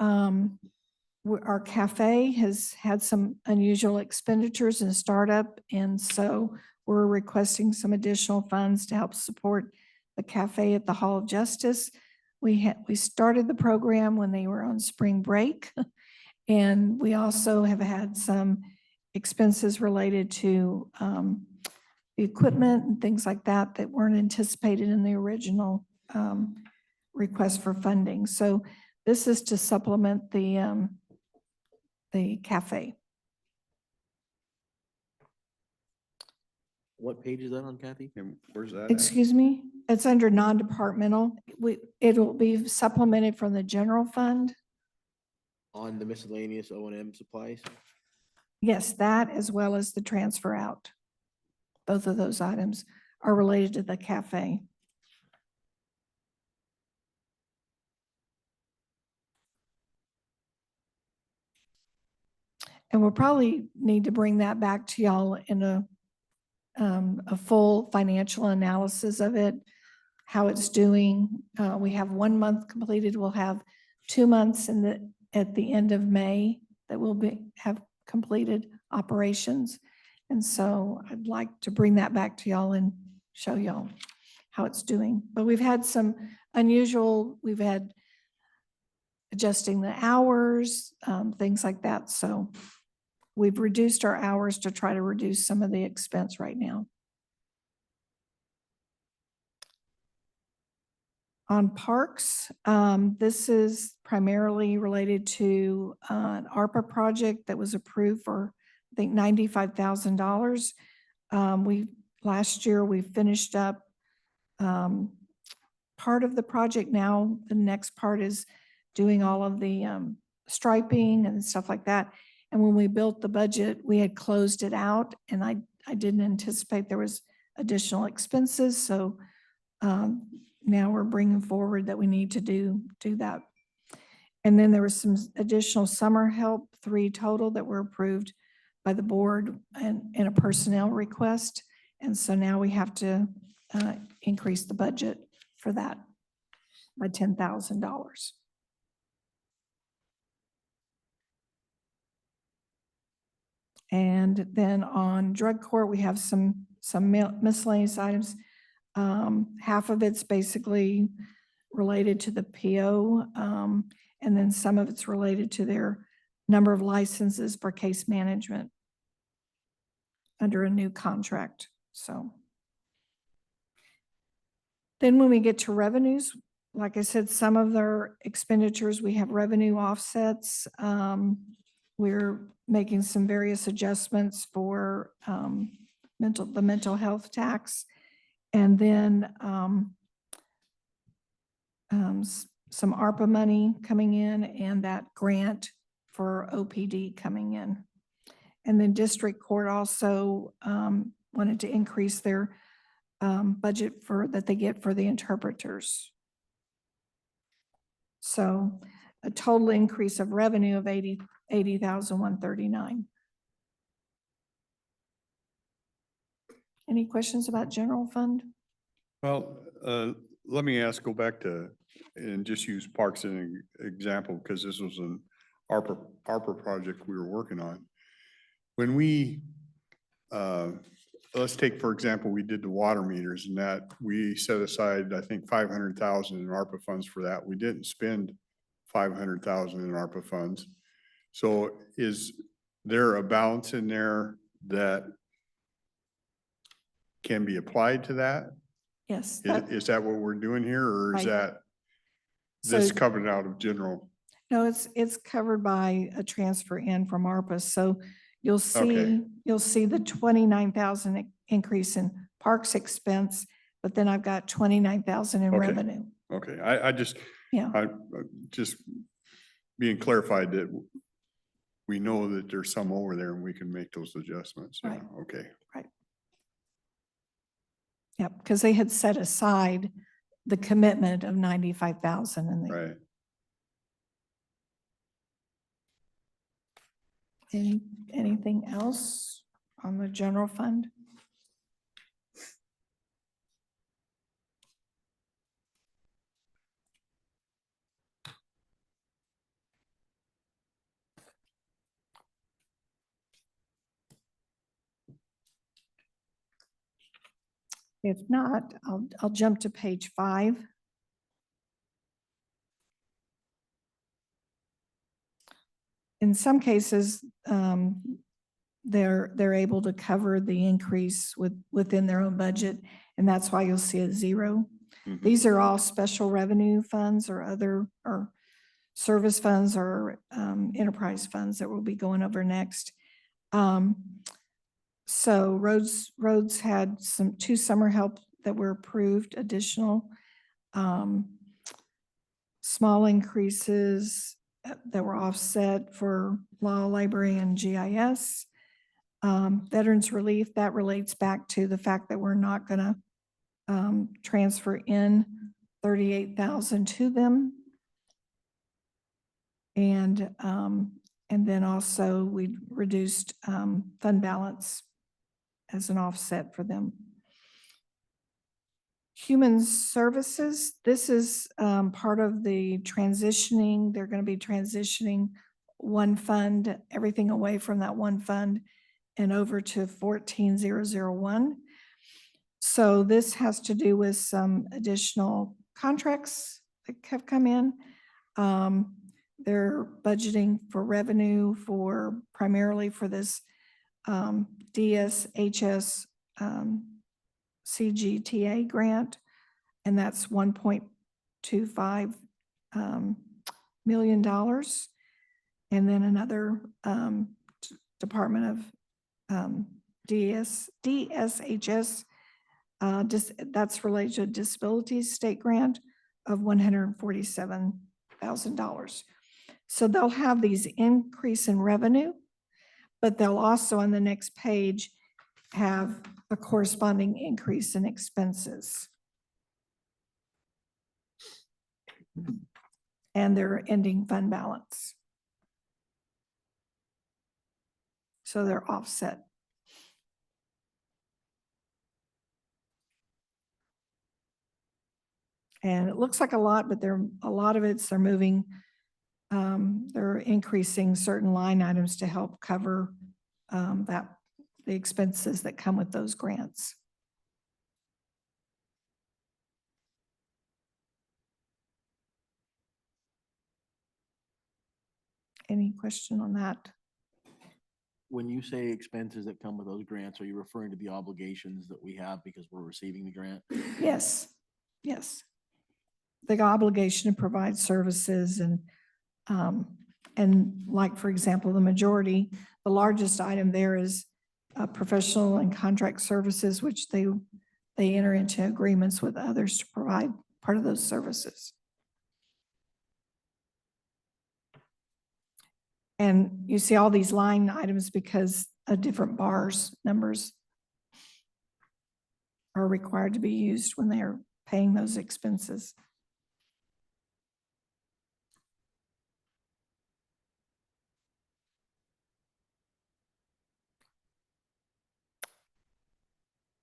our cafe has had some unusual expenditures in startup. And so we're requesting some additional funds to help support the cafe at the Hall of Justice. We started the program when they were on spring break. And we also have had some expenses related to the equipment and things like that that weren't anticipated in the original request for funding. So this is to supplement the cafe.
What page is that on, Kathy?
And where's that at?
Excuse me, it's under non-departmental. It'll be supplemented from the general fund.
On the miscellaneous O&M supplies?
Yes, that as well as the transfer out. Both of those items are related to the cafe. And we'll probably need to bring that back to y'all in a full financial analysis of it, how it's doing. We have 1 month completed. We'll have 2 months at the end of May that will have completed operations. And so I'd like to bring that back to y'all and show y'all how it's doing. But we've had some we've had adjusting the hours, things like that. So we've reduced our hours to try to reduce some of the expense right now. On parks, this is primarily related to an ARPA project that was approved for, I think, $95,000. Last year, we finished up part of the project. Now, the next part is doing all of the striping and stuff like that. And when we built the budget, we had closed it out, and I didn't anticipate there was additional expenses. So now we're bringing forward that we need to do that. And then there was some additional summer help, 3 total that were approved by the board and in a personnel request. And so now we have to increase the budget for that by $10,000. And then on drug court, we have some miscellaneous items. Half of it's basically related to the PO, and then some of it's related to their number of licenses for case management under a new contract. So then when we get to revenues, like I said, some of their expenditures, we have revenue offsets. We're making some various adjustments for the mental health tax. And then some ARPA money coming in and that grant for OPD coming in. And then district court also wanted to increase their budget that they get for the interpreters. So a total increase of revenue of $80,139. Any questions about general fund?
Well, let me go back to, and just use parks as an example, because this was an ARPA project we were working on. When we, let's take, for example, we did the water meters, and that we set aside, I think, 500,000 in ARPA funds for that. We didn't spend 500,000 in ARPA funds. So is there a balance in there that can be applied to that?
Yes.
Is that what we're doing here, or is
Right.
that
So-
this covered out of general?
No, it's covered by a transfer in from ARPA. So you'll
Okay.
see the 29,000 increase in parks expense, but then I've got 29,000 in
Okay.
revenue.
Okay, I just,
Yeah.
just being clarified that we know that there's some over there and we can make those adjustments. Yeah,
Right.
okay.
Yep, because they had set aside the commitment of 95,000 and
Right.
anything else on the general fund? If not, I'll jump to page 5. In some cases, they're able to cover the increase within their own budget, and that's why you'll see a zero.
Mhm.
These are all special revenue funds or other, or service funds or enterprise funds that we'll be going over next. So roads had two summer help that were approved, additional. Small increases that were offset for law, library, and GIS. Veterans relief, that relates back to the fact that we're not gonna transfer in 38,000 to them. And then also we reduced fund balance as an offset for them. Human services, this is part of the transitioning. They're going to be transitioning one fund, everything away from that one fund and over to 14,001. So this has to do with some additional contracts that have come in. They're budgeting for revenue for primarily for this DSHS CGTA grant, and that's $1.25 million. And then another Department of DSHS, that's related to a disability state grant of $147,000. So they'll have these increase in revenue, but they'll also on the next page have a corresponding increase in expenses. And their ending fund balance. So they're offset. And it looks like a lot, but a lot of they're moving, they're increasing certain line items to help cover the expenses that come with those grants. Any question on that?
When you say expenses that come with those grants, are you referring to the obligations that we have because we're receiving the grant?
Yes, yes. The obligation to provide services and like, for example, the majority, the largest item there is professional and contract services, which they enter into agreements with others to provide part of those services. And you see all these line items because of different bars, numbers are required to be used when they are paying those expenses.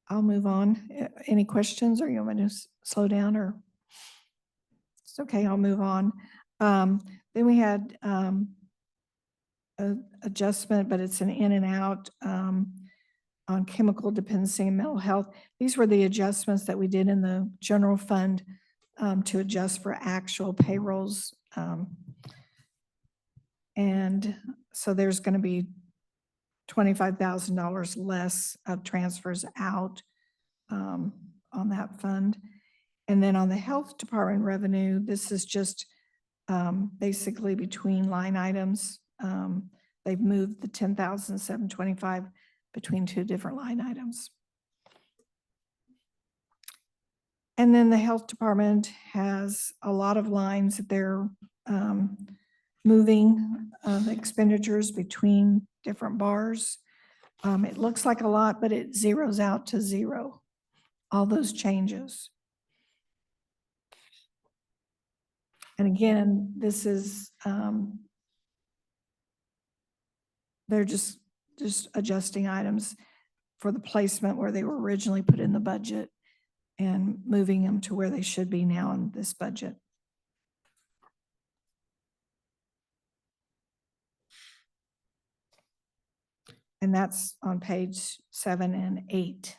I'll move on. Any questions or you want me to slow down or? It's okay, I'll move on. Then we had an adjustment, but it's an in and out on chemical dependency and mental health. These were the adjustments that we did in the general fund to adjust for actual payrolls. And so there's going to be $25,000 less of transfers out on that fund. And then on the health department revenue, this is just basically between line items. They've moved the 10,725 between two different line items. And then the health department has a lot of lines that they're moving the expenditures between different bars. It looks like a lot, but it zeroes out to zero, all those changes. And again, this is, they're just adjusting items for the placement where they were originally put in the budget and moving them to where they should be now in this budget. And that's on page 7 and 8.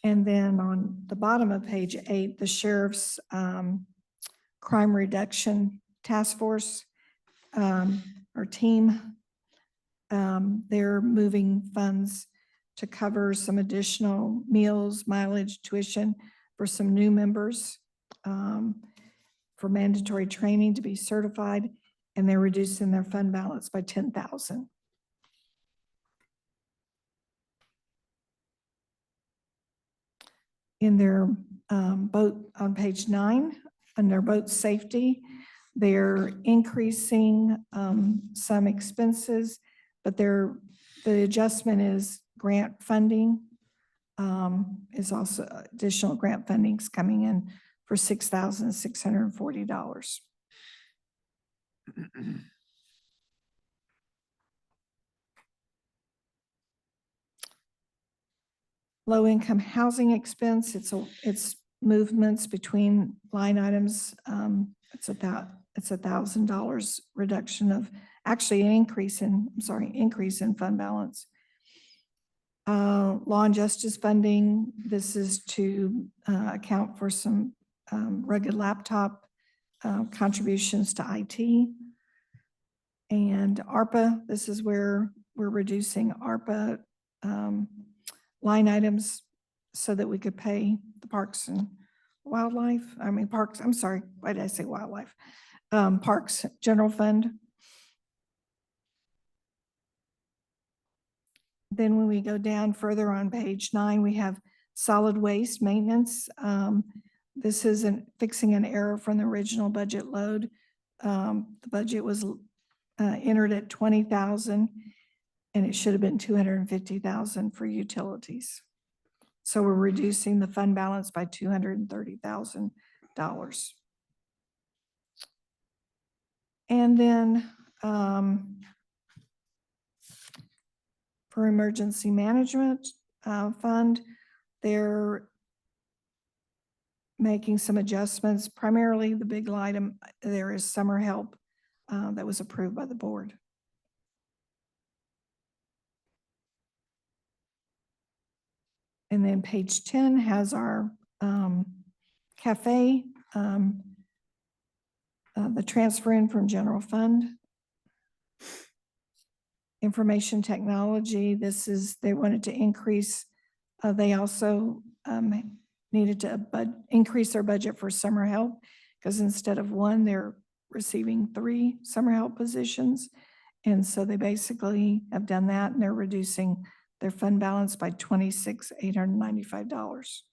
And then on the bottom of page 8, the sheriff's crime reduction task force, or team. They're moving funds to cover some additional meals, mileage, tuition for some new members, for mandatory training to be certified, and they're reducing their fund balance by 10,000. In their boat on page 9, under boat safety, they're increasing some expenses, but the adjustment is grant funding. Is also additional grant fundings coming in for $6,640. Low-income housing expense, it's movements between line items. It's $1,000 reduction of, actually an increase in fund balance. Law and justice funding, this is to account for some rugged laptop contributions to IT. And ARPA, this is where we're reducing ARPA line items so that we could pay the parks and wildlife. I'm sorry, why did I say wildlife? Parks General Fund. Then when we go down further on page 9, we have solid waste maintenance. This is fixing an error from the original budget load. The budget was entered at 20,000 and it should have been 250,000 for utilities. So we're reducing the fund balance by $230,000. And then for emergency management fund, they're making some adjustments. Primarily the big item there is summer help that was approved by the board. And then page 10 has our cafe, the transfer in from general fund. Information technology, they wanted to increase, they also needed to increase their budget for summer help, because instead of 1, they're receiving 3 summer help positions. And so they basically have done that, and they're reducing their fund balance by $26,895.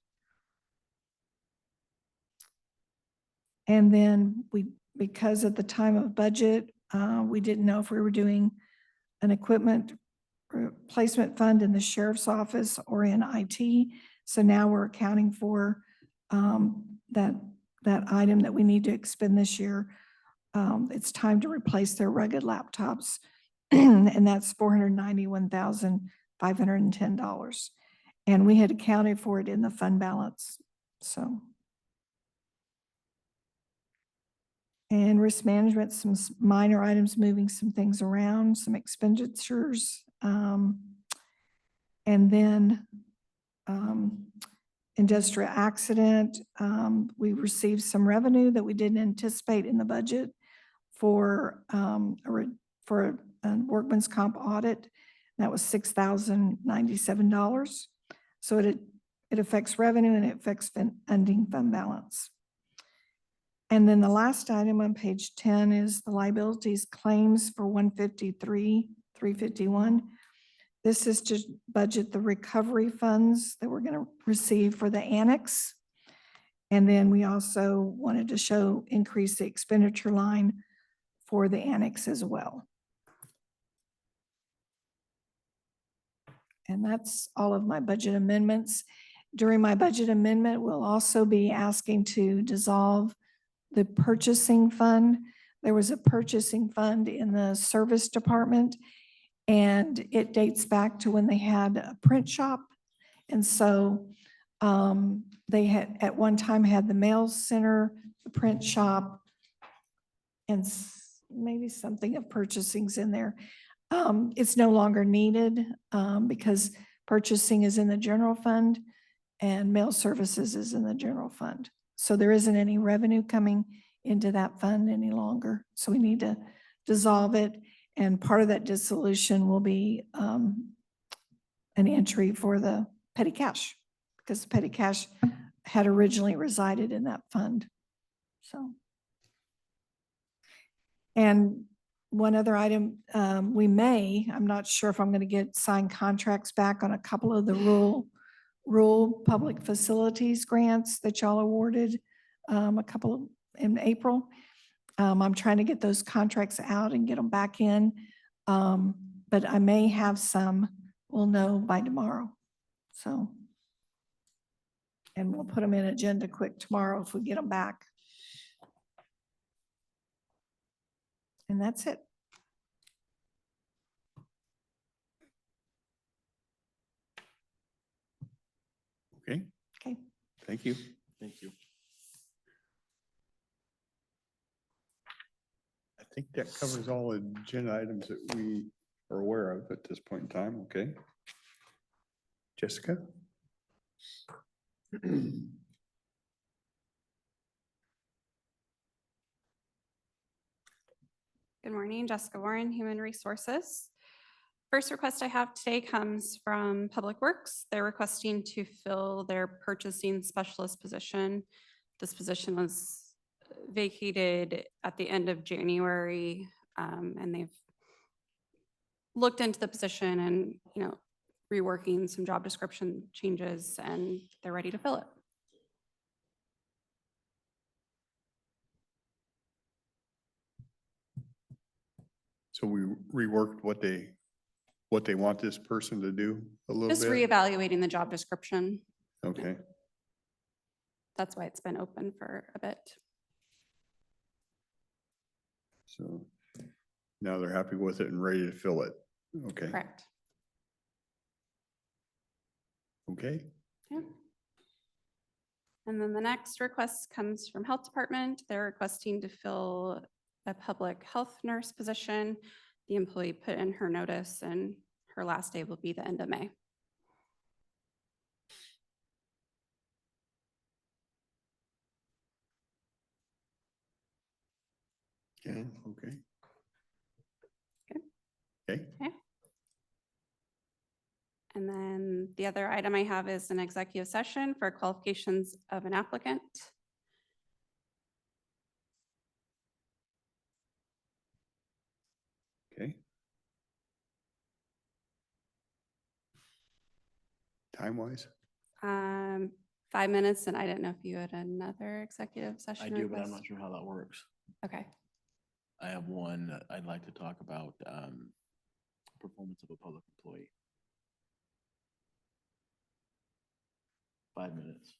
And then because at the time of budget, we didn't know if we were doing an equipment replacement fund in the sheriff's office or in IT. So now we're accounting for that item that we need to expend this year. It's time to replace their rugged laptops, and that's $491,510. And we had accounted for it in the fund balance. So. And risk management, some minor items, moving some things around, some expenditures. And then industrial accident, we received some revenue that we didn't anticipate in the budget for a workman's comp audit. That was $6,097. So it affects revenue and it affects ending fund balance. And then the last item on page 10 is the liabilities claims for 153,351. This is to budget the recovery funds that we're going to receive for the annex. And then we also wanted to increase the expenditure line for the annex as well. And that's all of my budget amendments. During my budget amendment, we'll also be asking to dissolve the purchasing fund. There was a purchasing fund in the service department, and it dates back to when they had a print shop. And so they had at one time had the mail center, the print shop, and maybe something of purchasing's in there. It's no longer needed because purchasing is in the general fund and mail services is in the general fund. So there isn't any revenue coming into that fund any longer. So we need to dissolve it. And part of that dissolution will be an entry for the petty cash, because the petty cash had originally resided in that fund. So. And one other item, I'm not sure if I'm going to get signed contracts back on a couple of the rural public facilities grants that y'all awarded a couple in April. I'm trying to get those contracts out and get them back in. But I may have some, we'll know by tomorrow. So. And we'll put them in agenda quick tomorrow if we get them back. And that's it.
Okay,
Okay.
thank you.
Thank you.
I think that covers all agenda items that we are aware of at this point in time, okay? Jessica?
Good morning, Jessica Warren, Human Resources. First request I have today comes from Public Works. They're requesting to fill their purchasing specialist position. This position was vacated at the end of January, and they've looked into the position and, reworking some job description changes, and they're ready to fill it.
So we reworked what they want this person to do a little
Just
bit?
reevaluating the job description.
Okay,
That's why it's been open for a bit.
so now they're happy with it and ready to fill it. Okay.
Correct.
Okay,
Yeah. And then the next request comes from Health Department. They're requesting to fill a public health nurse position. The employee put in her notice and her last day will be the end of May.
okay, okay.
Okay.
Okay,
And then the other item I have is an executive session for qualifications of an applicant.
okay. Time-wise?
5 minutes, and I didn't know if you had another executive session.
I do, but I'm
request.
not sure how that works.
Okay.
I have one that I'd like to talk about, performance of a public employee. 5 minutes.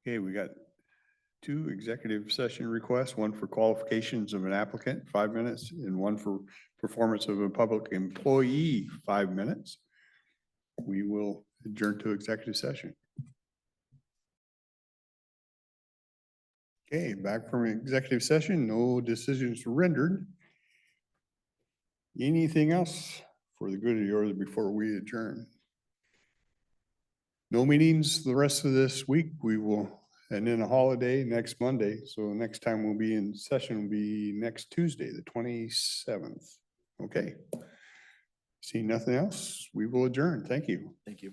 Okay, we got 2 executive session requests, one for qualifications of an applicant, 5 minutes, and one for performance of a public employee, 5 minutes. We will adjourn to executive session. Okay, back from executive session, no decisions rendered. Anything else for the good of the order before we adjourn? No meetings the rest of this week. We will, and then a holiday next Monday. So next time we'll be in session will be next Tuesday, the 27th. Okay. See nothing else, we will adjourn. Thank you.
Thank you.